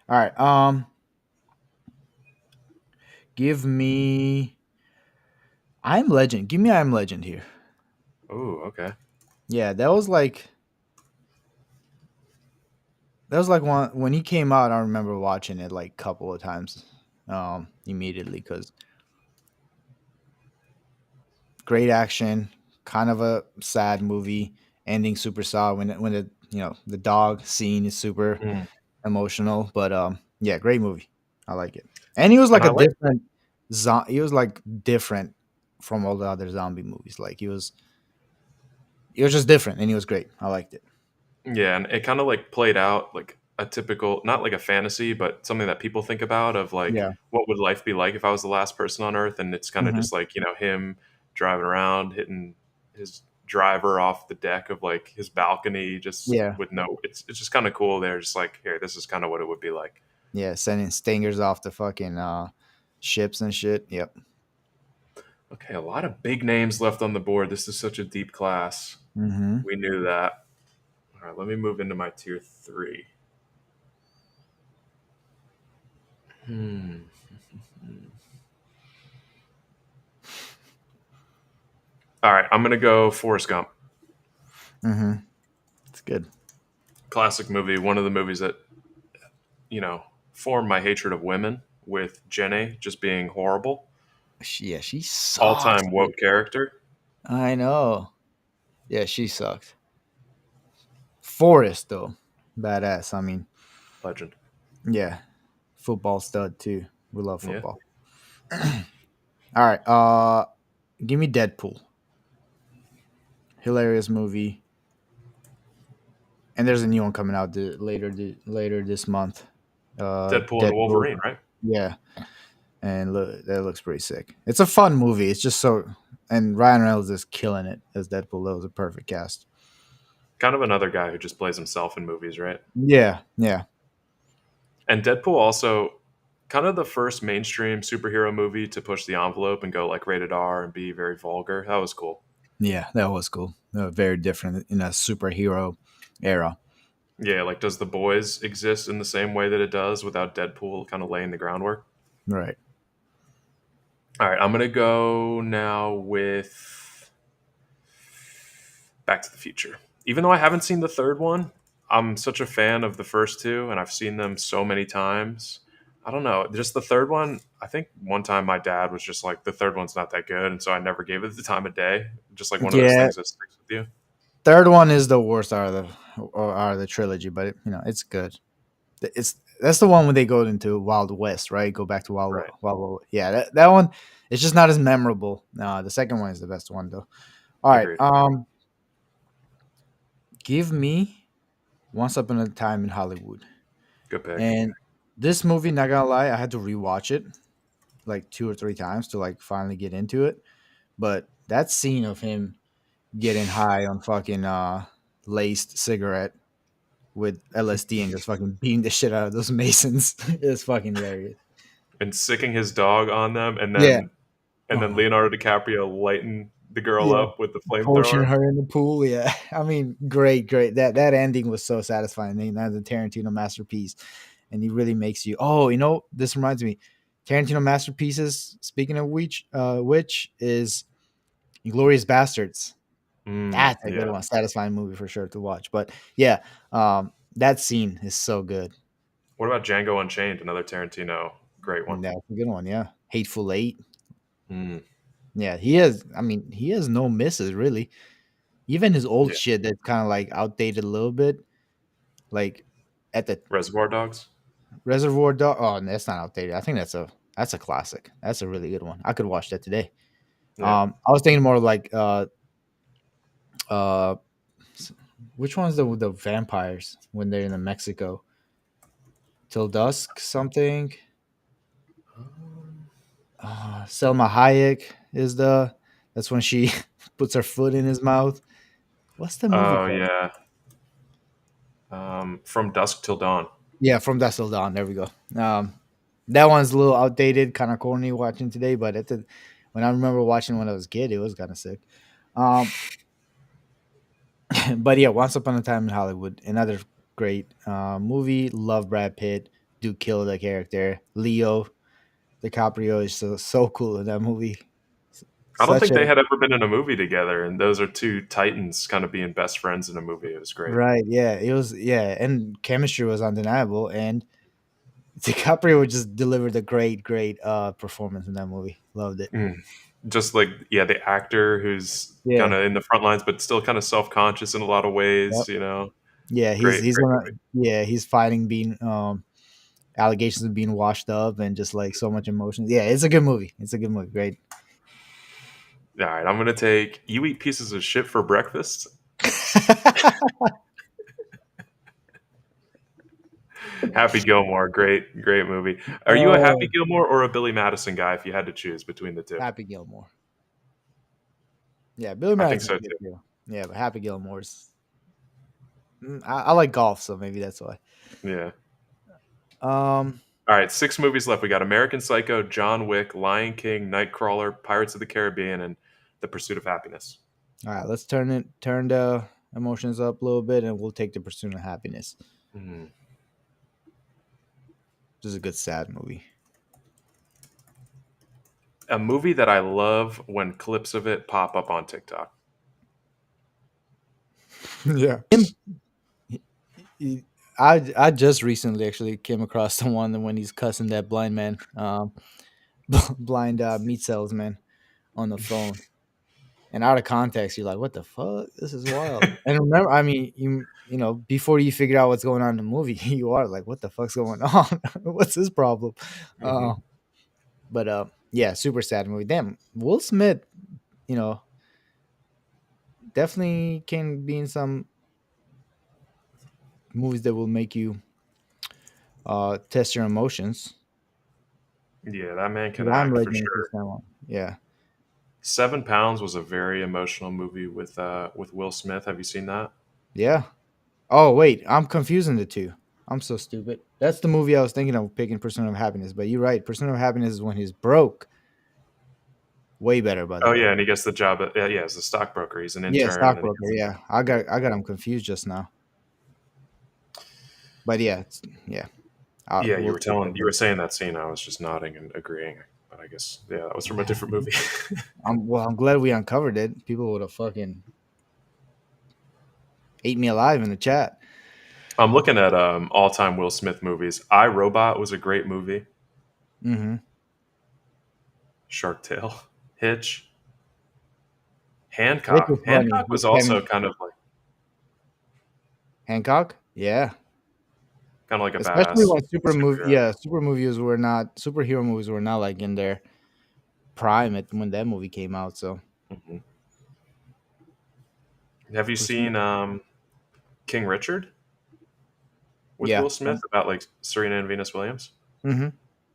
All right. Give me I'm Legend. Give me I'm Legend here. Oh, okay. Yeah, that was like one when he came out. I remember watching it like a couple of times, immediately because great action, kind of a sad movie, ending super sad when the the dog scene is super Mm. emotional. But yeah, great movie. I like it. And he was And like I a like different he was like different from all the other zombie movies. Like he was just different and he was great. I liked it. Yeah, and it kind of like played out like a typical, not like a fantasy, but something that people think about of like, Yeah. what would life be like if I was the last person on Earth? And it's kind of Hmm. just like, him driving around, hitting his driver off the deck of like his balcony, just Yeah, with no. It's just kind of cool. They're just like, here, this is kind of what it would be like. yeah, sending stingers off the fucking ships and shit. Yep. Okay, a lot of big names left on the board. This is such a deep class. Mm-hmm. We knew that. All right, let me move into my tier three. Hmm. All right, I'm gonna go Forrest Gump. Mm-hmm. It's good. Classic movie. One of the movies that formed my hatred of women, with Jenny just being horrible. Yeah, she All sucks, time dude. woke character. I know. Yeah, she sucks. Forrest though, badass. I mean, Legend. yeah, football stud too. We love Yeah. football. All right, give me Deadpool. Hilarious movie, and there's a new one coming out later this month. Deadpool and Deadpool. Wolverine, right? Yeah, and look, that looks pretty sick. It's a fun movie. It's just so, and Ryan Reynolds is killing it as Deadpool. That was a perfect cast. Kind of another guy who just plays himself in movies, right? Yeah, yeah, And Deadpool also kind of the first mainstream superhero movie to push the envelope and go like rated R and be very vulgar. That was cool. yeah. That was cool. Very different in a superhero era. Yeah, like does The Boys exist in the same way that it does without Deadpool kind of laying the groundwork? Right. All right, I'm going to go now with Back to the Future. Even though I haven't seen the third one, I'm such a fan of the first two and I've seen them so many times. I don't know. Just the third one, I think one time my dad was just like, the third one's not that good. And so I never gave it the time of day. Just like one of those Yeah. things that sticks with you. Third one is the worst out of the trilogy, but it's good. It's That's the one when they go into Wild West, right? Go back to Right. Yeah, that one. It's just not as memorable. The second one is the best one, though. All right. Agreed. Give me Once Upon a Time in Hollywood. Good pick. And this movie, not gonna lie, I had to rewatch it like two or three times to like finally get into it. But that scene of him getting high on fucking laced cigarette with LSD and just fucking beating the shit out of those Masons is fucking hilarious. And sicking his dog on them Yeah. and then Oh, Leonardo DiCaprio lighting the girl yeah. up with the Torching flamethrower. her in the pool. Yeah. I mean, great, great. That ending was so satisfying. That's a Tarantino masterpiece. And he really makes you. Oh, this reminds me. Tarantino masterpieces. Speaking of which is Inglorious Bastards. Mm, That's a good yeah. one. Satisfying movie for sure to watch. But yeah, that scene is so good. What about Django Unchained? Another Tarantino great one. And that's a good one. Yeah, Hateful Eight. Mm, Yeah, he has. I mean, he has no misses really. Even his old yeah. shit that's kind of like outdated a little bit, like at the Reservoir Dogs. Reservoir Dog. Oh, that's not outdated. I think that's a classic. That's a really good one. I could watch that today. Yeah. I was thinking more like uh, which one's the vampires when they're in Mexico? Till Dusk something. Selma Hayek is the. That's when she puts her foot in his mouth. What's the movie Oh called? yeah. From Dusk Till Dawn. Yeah, From Dusk Till Dawn. There we go. That one's a little outdated, kind of corny watching today, but when I remember watching when I was a kid, it was kind of sick. Um, but yeah, Once Upon a Time in Hollywood, another great movie. Love Brad Pitt. Do kill the character. Leo DiCaprio is so cool in that movie. I don't Such think a they had ever been in a movie together, and those are two titans kind of being best friends in a movie. It was great. Right, yeah, it was, yeah, and chemistry was undeniable, and DiCaprio would just delivered a great performance in that movie. Loved it. Mm. Just like yeah, the actor who's kind Yeah, of in the front lines, but still kind of self conscious in a lot of yep. ways. You know, Yeah, great, he's great gonna movie. yeah, he's fighting being allegations of being washed up and just like so much emotion. Yeah, it's a good movie. It's a good movie. Great. All right, I'm gonna take You Eat Pieces of Shit for Breakfast. Happy Gilmore, great movie. Are you a Happy Oh, Gilmore or a Billy Madison guy if you had to choose between the two? Happy Gilmore. Yeah, Billy I think Madison's so good too. too. Yeah, but Happy Gilmore's. I like golf, so maybe that's why. Yeah. Um, All right, 6 movies left. We got American Psycho, John Wick, Lion King, Nightcrawler, Pirates of the Caribbean, and The Pursuit of Happiness. all right, let's turn the emotions up a little bit, and we'll take the Pursuit of Happiness. Hmm. This is a good sad movie. A movie that I love when clips of it pop up on TikTok. Yeah. I just recently actually came across the one when he's cussing that blind man, blind meat salesman on the phone. And out of context, you're like, "What the fuck? This is wild." And remember, I mean, you know, before you figure out what's going on in the movie, you are like, "What the fuck's going on? What's his problem?" Uh, Hmm. but yeah, super sad movie. Damn, Will Smith, you know, definitely can be in some movies that will make you test your emotions. Yeah, that man can 'Cause I'm act for ready to sure. test that one. Yeah, 7 Pounds was a very emotional movie with Will Smith. Have you seen that? yeah. Oh wait, I'm confusing the two. I'm so stupid. That's the movie I was thinking of picking Pursuit of Happiness, but you're right. Pursuit of Happiness is when he's broke. Way better, by the Oh way. yeah, and he gets the job at yeah, as a stockbroker. He's an Yeah, intern, and he stockbroker. gets Yeah, I got him confused just now. But yeah, yeah. yeah. We'll take that You were one. saying that scene. I was just nodding and agreeing, but I guess yeah, that was from a different movie. I'm glad we uncovered it. People would have fucking ate me alive in the chat. I'm looking at all time Will Smith movies. I Robot was a great movie. Mm-hmm. Shark Tale, Hitch, It was Hancock. funny Hancock was with also Kevin kind of like Hancock. Yeah, a especially badass when superhero. superhero movies were not like in their prime at when that movie came out. So Hmm. Have you Pursuit. seen King Richard with Yeah. Will Smith about like Serena and Venus Williams? Mm-hmm.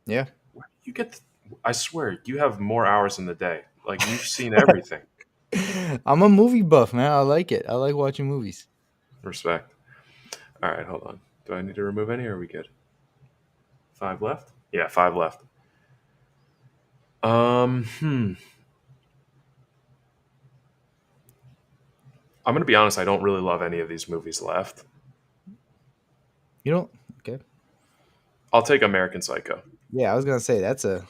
Yeah. Where do you get? I swear, you have more hours in the day. Like you've seen everything. I'm a movie buff, man. I like it. I like watching movies. Respect. All right, hold on. Do I need to remove any? Or are we good? 5 left. Yeah, 5 left. Hmm. I'm gonna be honest. I don't really love any of these movies left. You don't? Okay. I'll take American Psycho. Yeah, I was gonna say that's a.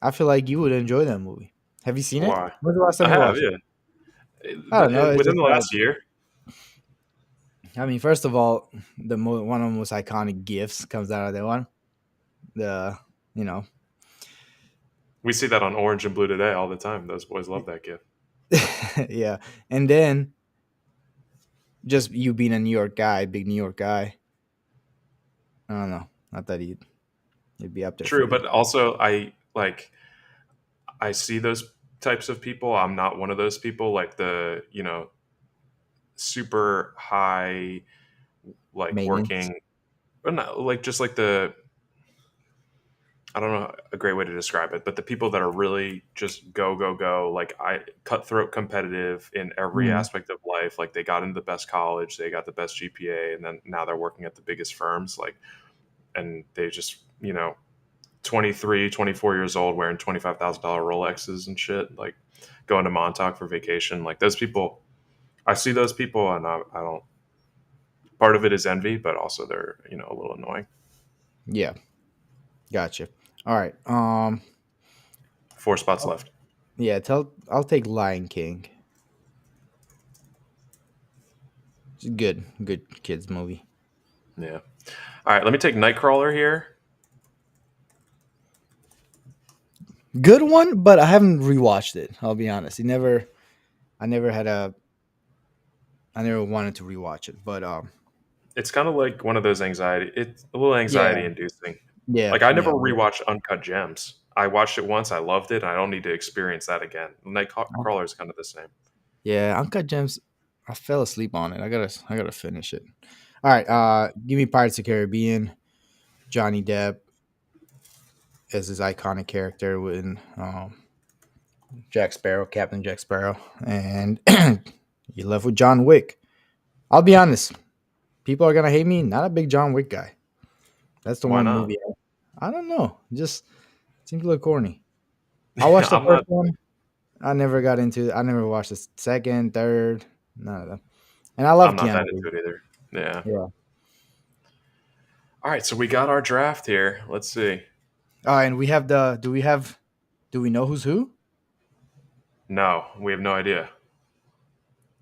I feel like you would enjoy that movie. Have you seen it? Why? When's the last time I you have, watched it? yeah. I don't know. It's Within just the last year. I mean, first of all, one of the most iconic gifts comes out of that one. The you know, We see that on Orange and Blue today all the time. Those boys love that gift. yeah, and then just you being a New York guy, big New York guy. I don't know. I thought he'd be up there for True, you. but also I see those types of people. I'm not one of those people. Like the super high like Maintenance. working, or not like just like the I don't know a great way to describe it, but the people that are really just go go go, like I cutthroat competitive in every Mhm. aspect of life. Like they got into the best college, they got the best GPA, and then now they're working at the biggest firms. Like and they just 23, 24 years old wearing $25,000 Rolexes and shit, like going to Montauk for vacation. Like those people, I see those people, and I don't. Part of it is envy, but also they're a little annoying. Yeah, gotcha. All right. 4 spots left. Yeah. I'll take Lion King. It's a good kids movie. Yeah. All right. Let me take Nightcrawler here. Good one, but I haven't rewatched it. I'll be honest. I never had a, I never wanted to rewatch it. But It's kind of like one of those anxiety. It's a little yeah, anxiety inducing. yeah, Like I never yeah. rewatched Uncut Gems. I watched it once. I loved it. And I don't need to experience that again. Nightcrawler is kind of the same. Yeah, Uncut Gems. I fell asleep on it. I gotta finish it. All right, give me Pirates of the Caribbean. Johnny Depp as his iconic character when Jack Sparrow, Captain Jack Sparrow, and you left with John Wick. I'll be honest, people are gonna hate me. Not a big John Wick guy. That's the Why one not? movie. I don't know. Just seems a little corny. I watched the I'm first not. one. I never got into. I never watched the second, third, none of them. And I love I'm not that Keanu Reeves. into it either. Yeah. Yeah. All right. So we got our draft here. Let's see. And we have the. Do we have? Do we know who's who? No, we have no idea.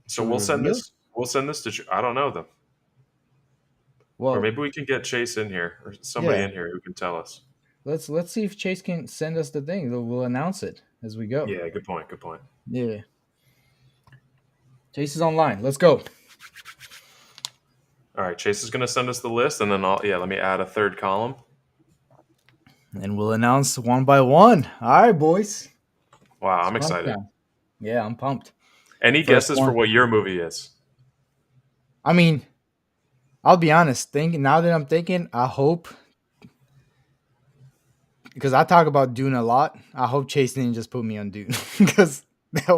So Should we we'll send reveal? this. We'll send this to. I don't know them. Or Well, maybe we can get Chase in here or somebody yeah. in here who can tell us. Let's see if Chase can send us the thing. We'll announce it as we go. Yeah. Good point. Good point. Yeah. Chase is online. Let's go. All right. Chase is going to send us the list, and then I'll. Yeah. Let me add a third column. And we'll announce one by one. All right, boys. Wow. It's I'm crunch excited. time. Yeah, I'm pumped. Any First guesses for one. what your movie is? I mean, I'll be honest. Thinking now that I'm thinking, I hope because I talk about Dune a lot. I hope Chase didn't just put me on Dune because that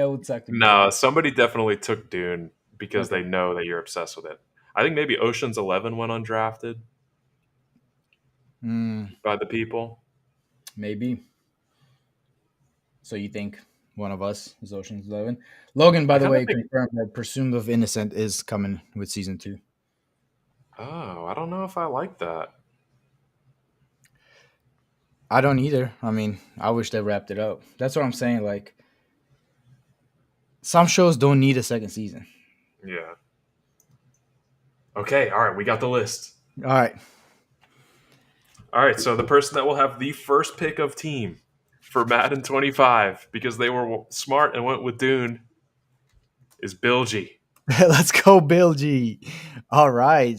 would suck to be No, fair. somebody definitely took Dune because Okay. they know that you're obsessed with it. I think maybe Ocean's 11 went undrafted Mm, by the people. maybe. So you think one of us is Ocean's 11? Logan, by I the kind of way, think. confirmed that Presumed of Innocent is coming with season 2. Oh, I don't know if I like that. I don't either. I mean, I wish they wrapped it up. That's what I'm saying. Like, some shows don't need a second season. Yeah. Okay. All right. We got the list. All right. All right. So the person that will have the first pick of team for Madden 25 because they were smart and went with Dune is Bill G. Let's go, Bill G. All right.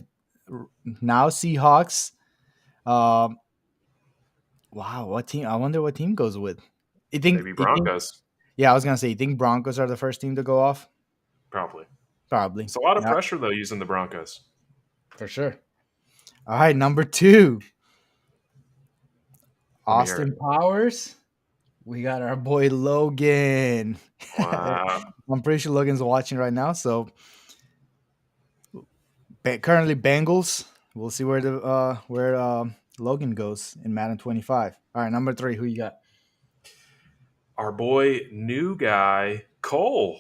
Now Seahawks. Um, wow, what team? I wonder what team goes with. Maybe You think? Broncos. Yeah, I was gonna say. You think Broncos are the first team to go off? Probably. Probably. It's a lot of Yeah, pressure though using the Broncos. for sure. All right, number 2, Let me hear it. Austin Powers. We got our boy Logan. Wow. I'm pretty sure Logan's watching right now. So currently Bengals. We'll see where Logan goes in Madden 25. All right, number 3. Who you got? Our boy, new guy, Cole.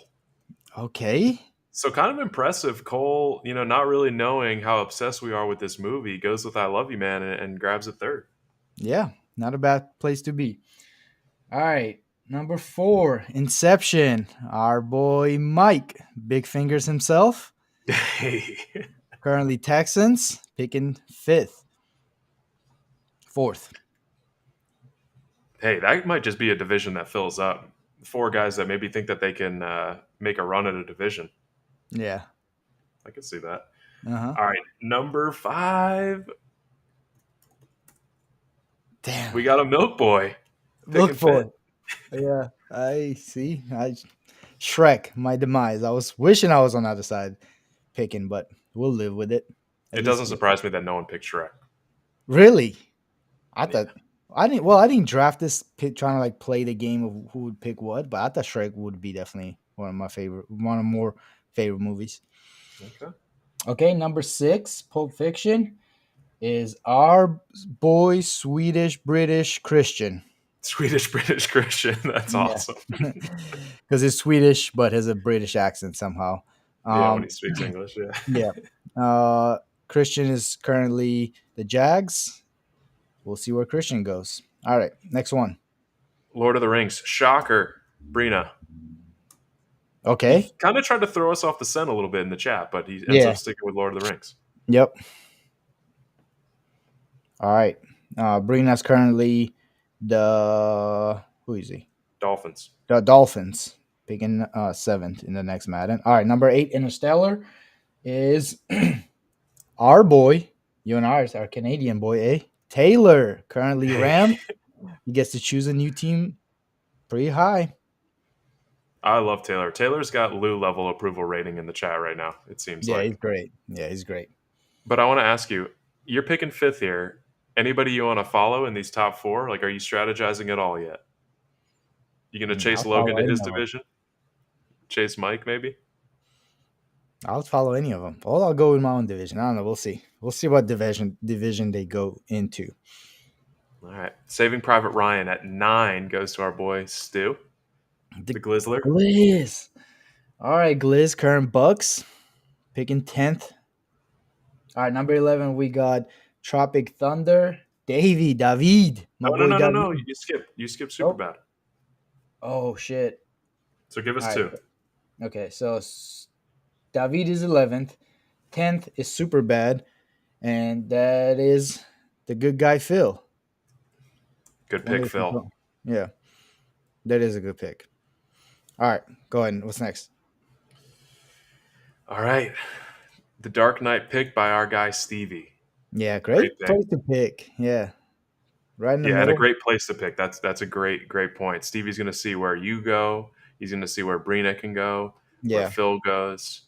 Okay. So kind of impressive. Cole, not really knowing how obsessed we are with this movie, goes with "I Love You, Man" and grabs it third. Yeah, not a bad place to be. All right, number 4, Inception. Our boy Mike, Big Fingers himself. Hey, Currently Texans picking fourth. hey, that might just be a division that fills up. Four guys that maybe think that they can make a run at a division. Yeah. I can see that. Uh huh. All right, number 5, Damn. we got a Milk Boy Look picking for fifth. it. Yeah, I see. Shrek, my demise. I was wishing I was on the other side picking, but we'll live with it. At It least, doesn't surprise me that no one picked Shrek. really, I Yeah, thought I didn't. Well, I didn't draft this pick trying to like play the game of who would pick what, but I thought Shrek would be definitely one of more favorite movies. okay. Okay, number 6, Pulp Fiction is our boy Swedish British Christian. Swedish British Christian. That's Yeah, awesome. because he's Swedish but has a British accent somehow. Yeah, when he Um, speaks English. Yeah. yeah. Christian is currently the Jags. We'll see where Christian goes. All right, next one. Lord of the Rings. Shocker. Brina. He Okay. kind of tried to throw us off the scent a little bit in the chat, but he ends Yeah. up sticking with Lord of the Rings. Yep. All right. Brina's currently the who is he? Dolphins. The Dolphins picking 7th in the next Madden. All right, number 8, Interstellar is our boy. You and ours, our Canadian boy, eh? Taylor currently Hey, Ram. He gets to choose a new team pretty high. I love Taylor. Taylor's got Lou level approval rating in the chat right now, it seems Yeah, he's like. great. Yeah, he's great. But I want to ask you, you're picking fifth here. Anybody you want to follow in these top four? Like, are you strategizing at all yet? You gonna chase I'll Logan follow to any his of them. division? Chase Mike, maybe? I'll follow any of them. Or I'll go in my own division. I don't know. We'll see. We'll see what division they go into. All right. Saving Private Ryan at 9 goes to our boy Stu, The the Glizzler. Gliz. All right, Gliz, current Bucks, picking 10th. All right, number 11, we got Tropic Thunder. David, my No, no, boy no, no, no. David. You skip Oh, Superbad. oh shit. So give All us right. two. Okay, so David is 11th. 10th is Super Bad. And that is the good guy, Phil. Good Wonder pick, if you Phil. go. Yeah, that is a good pick. All right, go ahead. What's next? All right. The Dark Knight pick by our guy Stevie. Yeah, Great great pick. place to pick. Yeah, right in the Yeah, and a middle. great place to pick. That's a great point. Stevie's going to see where you go. He's going to see where Brina can go, where Yeah. Phil goes.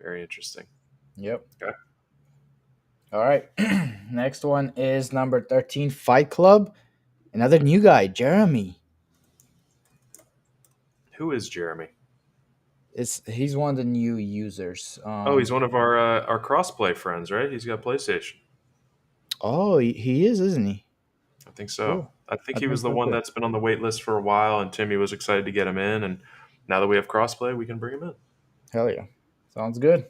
Very interesting. Yep. Okay. All right. Next one is number 13, Fight Club. Another new guy, Jeremy. Who is Jeremy? He's one of the new users. Oh, he's one of our crossplay friends, right? He's got PlayStation. Oh, he is, isn't he? I think so. Cool. I think I he think was the so one too. that's been on the wait list for a while, and Timmy was excited to get him in. And now that we have crossplay, we can bring him in. Hell yeah. Sounds good.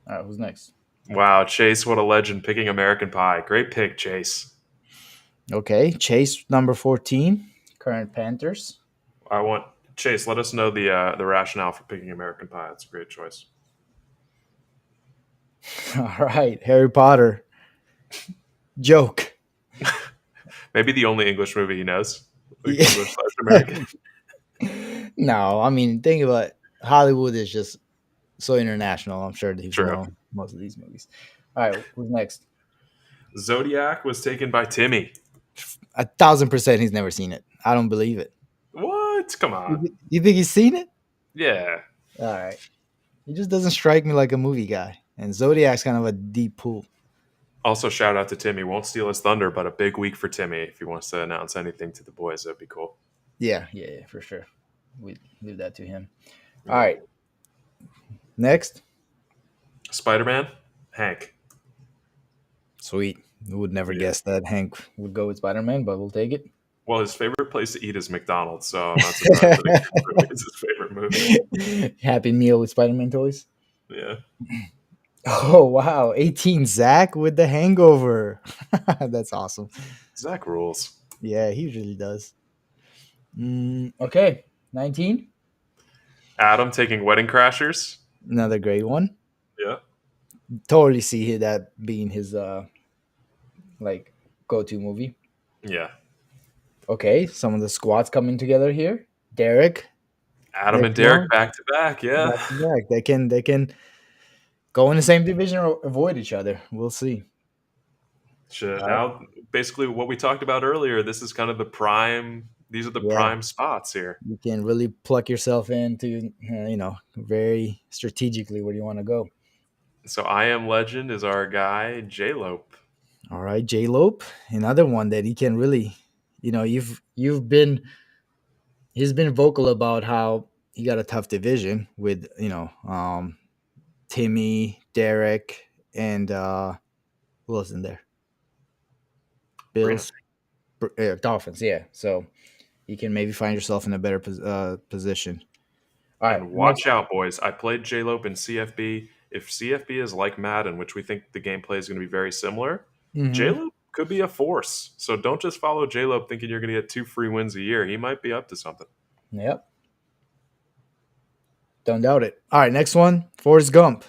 All right, who's next? Wow, Chase, what a legend picking American Pie. Great pick, Chase. Okay, Chase, number 14, current Panthers. I want Chase. Let us know the rationale for picking American Pie. That's a great choice. All right, Harry Potter. Joke. Maybe the only English movie he knows, like Yeah. English slash American. No, I mean, think about it. Hollywood is just so international. I'm sure that he's True. known most of these movies. All right, who's next? Zodiac was taken by Timmy. 1,000% he's never seen it. I don't believe it. What? Come on. You think he's seen it? Yeah. All right. He just doesn't strike me like a movie guy. And Zodiac's kind of a deep pool. Also, shout out to Timmy. Won't steal his thunder, but a big week for Timmy. If he wants to announce anything to the boys, that'd be cool. Yeah, for sure. We leave that to him. All right. Next. Spider Man, Hank. Sweet. We would never Yeah. guess that Hank would go with Spider Man, but we'll take it. Well, his favorite place to eat is McDonald's, so I'm not surprised that it really is his favorite movie. Happy Meal with Spider Man toys. Yeah. Oh, wow. 18, Zach with the hangover. That's awesome. Zach rules. Yeah, he really does. Okay. 19. Adam taking Wedding Crashers. Another great one. Yeah. Totally see that being his like go-to movie. Yeah. Okay, some of the squads coming together here. Derek, Adam Nick and Derek Young, back to back. Yeah. back to back. They can go in the same division or avoid each other. We'll see. Shit. All right. Now, basically, what we talked about earlier, this is kind of the prime. These are the Yeah, prime spots here. you can really pluck yourself into, very strategically where you want to go. So, I Am Legend is our guy, J Lope. All right, J Lope, another one that he can really, you've been he's been vocal about how he got a tough division with Timmy, Derek, and who else in there? Brina. Bills, Dolphins. Yeah, so you can maybe find yourself in a better position. All right, And next. watch out, boys. I played J Lope in CFB. If CFB is like Madden, which we think the gameplay is going to be very similar, J Mm-hmm. Lope could be a force. So don't just follow J Lope thinking you're going to get 2 free wins a year. He might be up to something. Yep, don't doubt it. All right, next one, Forrest Gump,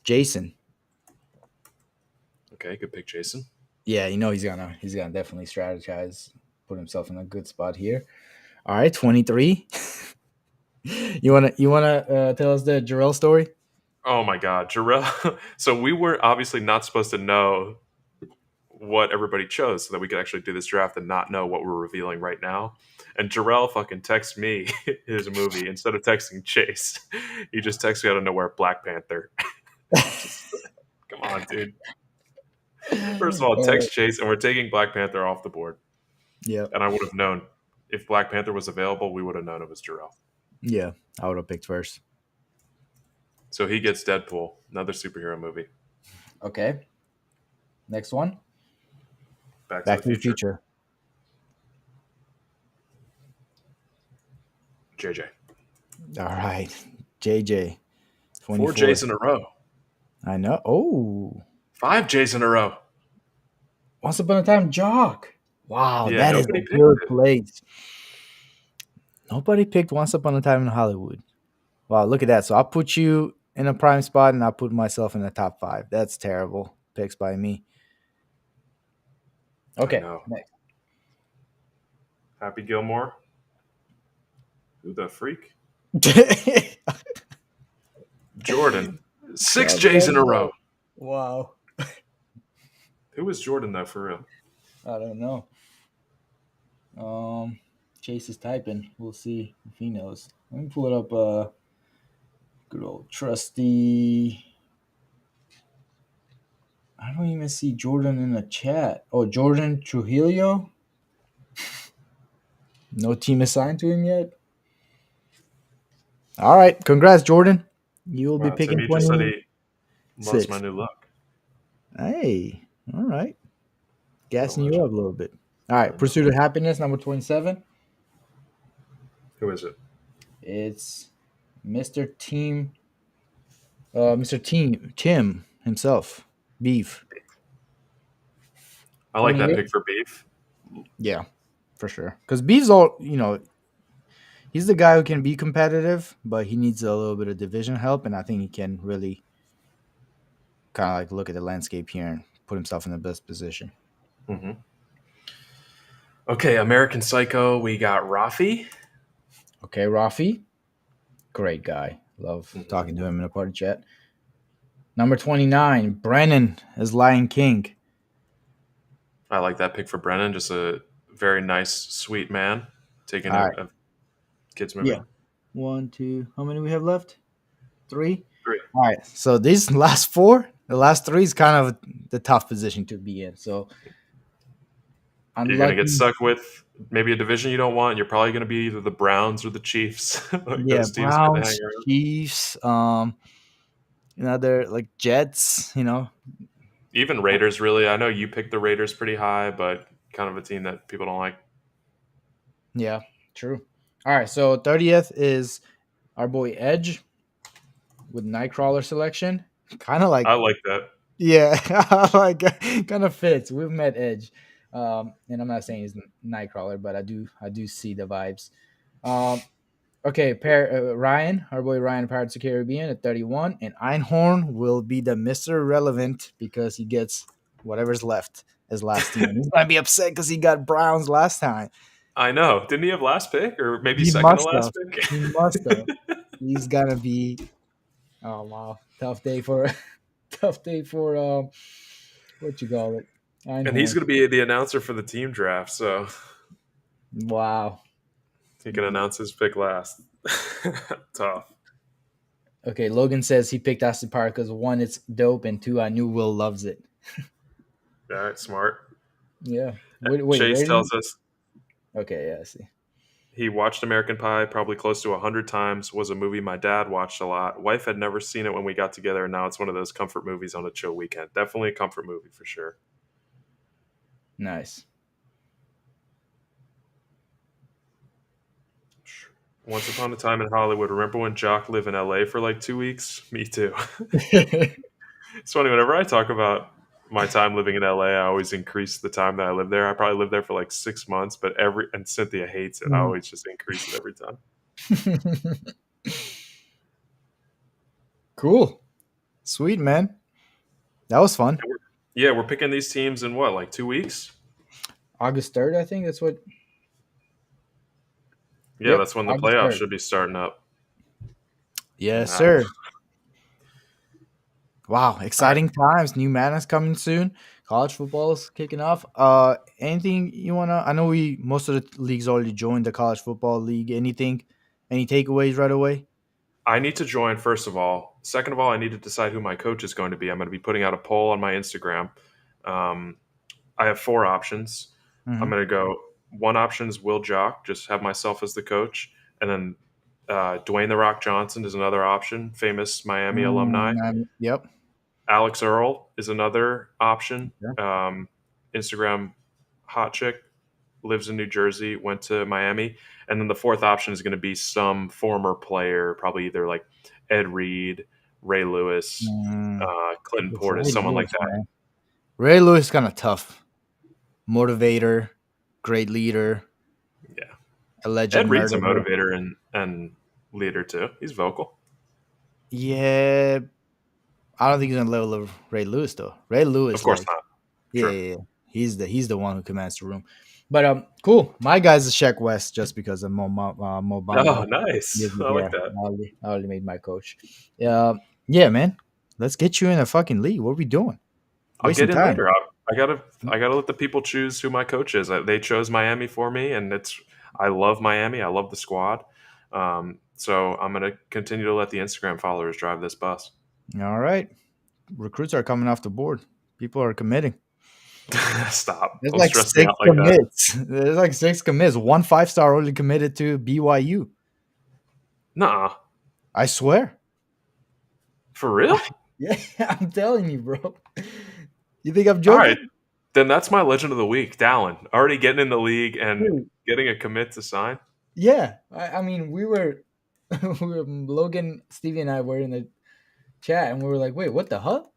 Jason. Okay, good pick, Jason. Yeah, he's gonna definitely strategize, put himself in a good spot here. All right, 23. You wanna tell us the Jarrell story? Oh my God, Jarrell. So we were obviously not supposed to know what everybody chose so that we could actually do this draft and not know what we're revealing right now. And Jarrell fucking texts me his movie instead of texting Chase. He just texts me out of nowhere, Black Panther. Come on, dude. First of all, Uh, text Chase, and we're taking Black Panther off the board. Yeah. And I would have known if Black Panther was available, we would have known it was Jarrell. Yeah. I would have picked first. So he gets Deadpool, another superhero movie. Okay. Next one. Back to the Back to the Future. Future. JJ. All right. JJ. Four 24. J's in a row. I know. Oh. 5 J's in a row. Once Upon a Time, Jock. Wow, Yeah, that is a nobody picked good it. place. Nobody picked Once Upon a Time in Hollywood. Wow, look at that. So I'll put you in a prime spot and I'll put myself in the top five. That's terrible. Picks by me. I Okay. know. Next. Happy Gilmore. Who the freak? Jordan. Six God J's in damn a it. row. Wow. Who is Jordan, though, for real? I don't know. Chase is typing. We'll see if he knows. Let me pull it up. Good old trusty. I don't even see Jordan in the chat. Oh, Jordan Trujillo. No team assigned to him yet. All right, congrats, Jordan. You will be Wow, picking Timmy just said he 26. loves my new look. Hey, all right. What a Gassing you legend. up a little bit. All right, I know. Pursuit of Happiness, number 27. Who is it? It's Mr. Mr. Tim himself, Beef. I like that 28. pick for Beef. Yeah, for sure. Because Beef's he's the guy who can be competitive, but he needs a little bit of division help, and I think he can really kind of like look at the landscape here and put himself in the best position. Hmm. Okay, American Psycho. We got Rafi. Okay, Rafi, great guy. Love Hmm. talking to him in a party chat. Number 29, Brennan as Lion King. I like that pick for Brennan. Just a very nice, sweet man taking All right. a kids Yeah. movie. One, two. How many we have left? Three. 3. All right. So these last four, the last three is kind of the tough position to be in. So You're gonna get unlucky. stuck with maybe a division you don't want. You're probably gonna be either the Browns or the Chiefs. Like Yeah, those teams get to hang Browns, around. Chiefs, another like Jets. Even Raiders, really. I know you picked the Raiders pretty high, but kind of a team that people don't like. Yeah, true. All right. So 30th is our boy Edge with Nightcrawler selection. Kind of like I like that. yeah, like kind of fits. We've met Edge, and I'm not saying he's Nightcrawler, but I do see the vibes. Um, okay, Ryan, our boy Ryan, Pirates of the Caribbean at 31, and Einhorn will be the Mister Relevant because he gets whatever's left as last team. He's gonna be upset because he got Browns last time. I know. Didn't he have last pick or maybe He second to must last have. pick? He must have. He's gonna be. Oh wow, tough day for tough day for what you call it, And he's Einhorn. going to be the announcer for the team draft, so Wow. he can announce his pick last. Tough. Okay, Logan says he picked Aston Park because one, it's dope, and two, I knew Will loves it. All right, smart. Yeah. Wait, Chase where did tells you? us Okay, yeah, I see. he watched American Pie probably close to 100 times. Was a movie my dad watched a lot. Wife had never seen it when we got together, and now it's one of those comfort movies on a chill weekend. Definitely a comfort movie for sure. Nice. Once upon a time in Hollywood. Remember when Jock lived in LA for like 2 weeks? Me too. It's funny, whenever I talk about my time living in LA, I always increase the time that I lived there. I probably lived there for like 6 months, but and Cynthia hates it. I Mm. always just increase it every time. Cool. Sweet, man. That was fun. Yeah, we're picking these teams in what, like 2 weeks? August 3rd, I think that's what. Yeah, Yep, that's when the August playoffs 3rd. should be starting up. Yes, Madden. sir. Wow, All right. exciting times. New Madness coming soon. College football is kicking off. Anything you wanna? I know we most of the leagues already joined the college football league. Anything? Any takeaways right away? I need to join, first of all. Second of all, I need to decide who my coach is going to be. I'm going to be putting out a poll on my Instagram. Um, I have 4 options. I'm Hmm. going to go. one option is Will Jock, just have myself as the coach, and then Dwayne the Rock Johnson is another option, famous Miami alumni. Yep. Alex Earl is another option. Yeah. Instagram hot chick, lives in New Jersey, went to Miami, and then the fourth option is going to be some former player, probably either like Ed Reed, Ray Lewis, Mm, Clinton it's Portis, Ray someone like Lewis, that. man. Ray Lewis kind of tough. Motivator, great leader, Yeah, alleged Ed Reed's a murderer. motivator and leader too. He's vocal. Yeah, I don't think he's on the level of Ray Lewis though. Ray Of Lewis, course like, not. yeah, Sure. yeah, yeah. He's the one who commands the room. But cool. My guy's a Shaq West just because of Mo Oh, Bamba. nice. I Yeah, like that. I already made my coach. Yeah, man. Let's get you in a fucking league. What are we doing? I'll Wasting get in time. later. I gotta let the people choose who my coach is. They chose Miami for me, and I love Miami. I love the squad. So I'm gonna continue to let the Instagram followers drive this bus. All right. Recruits are coming off the board. People are committing. Stop! There's Don't like stress me six out like that. commits. There's like six commits. One 5-star only committed to BYU. Nah, I swear. for real? Yeah, I'm telling you, bro. You think I'm All right, joking? then that's my legend of the week, Dallin. Already getting in the league and Dude, getting a commit to sign. yeah. I mean, we were, Logan, Stevie, and I were in the chat, and we were like, "Wait, what the hell?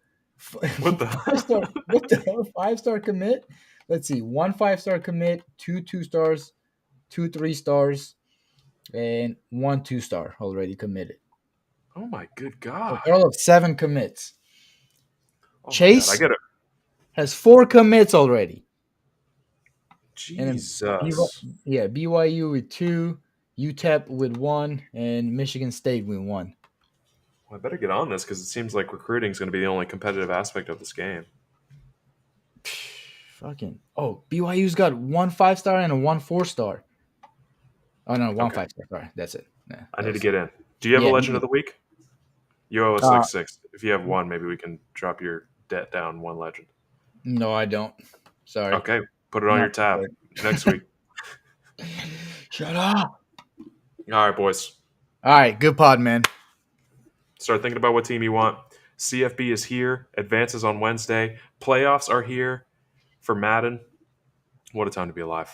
What the? 5-star? What the hell? 5-star commit? Let's see. One 5-star commit, two 2-stars, two 3-stars, and one 2-star already committed. Oh my good A god! total of 7 commits. Oh my god! I Chase get it. has 4 commits already, and then Jesus. BYU with 2, UTEP with 1, and Michigan State with 1. Well, I better get on this because it seems like recruiting is going to be the only competitive aspect of this game. Fucking BYU's got one 5-star and a one 4-star. Oh no, one Okay, 5-star. Sorry, that's it. Yeah, I that need to was get in. Do you have a yeah. legend of the week? You owe us like Uh, 6. If you have one, maybe we can drop your debt down one legend. no, I don't. Sorry, Okay, put it on your not tab prepared. next week. Shut up. All right, boys. All right, good pod, man. Start thinking about what team you want. CFB is here. Advances on Wednesday. Playoffs are here for Madden. What a time to be alive.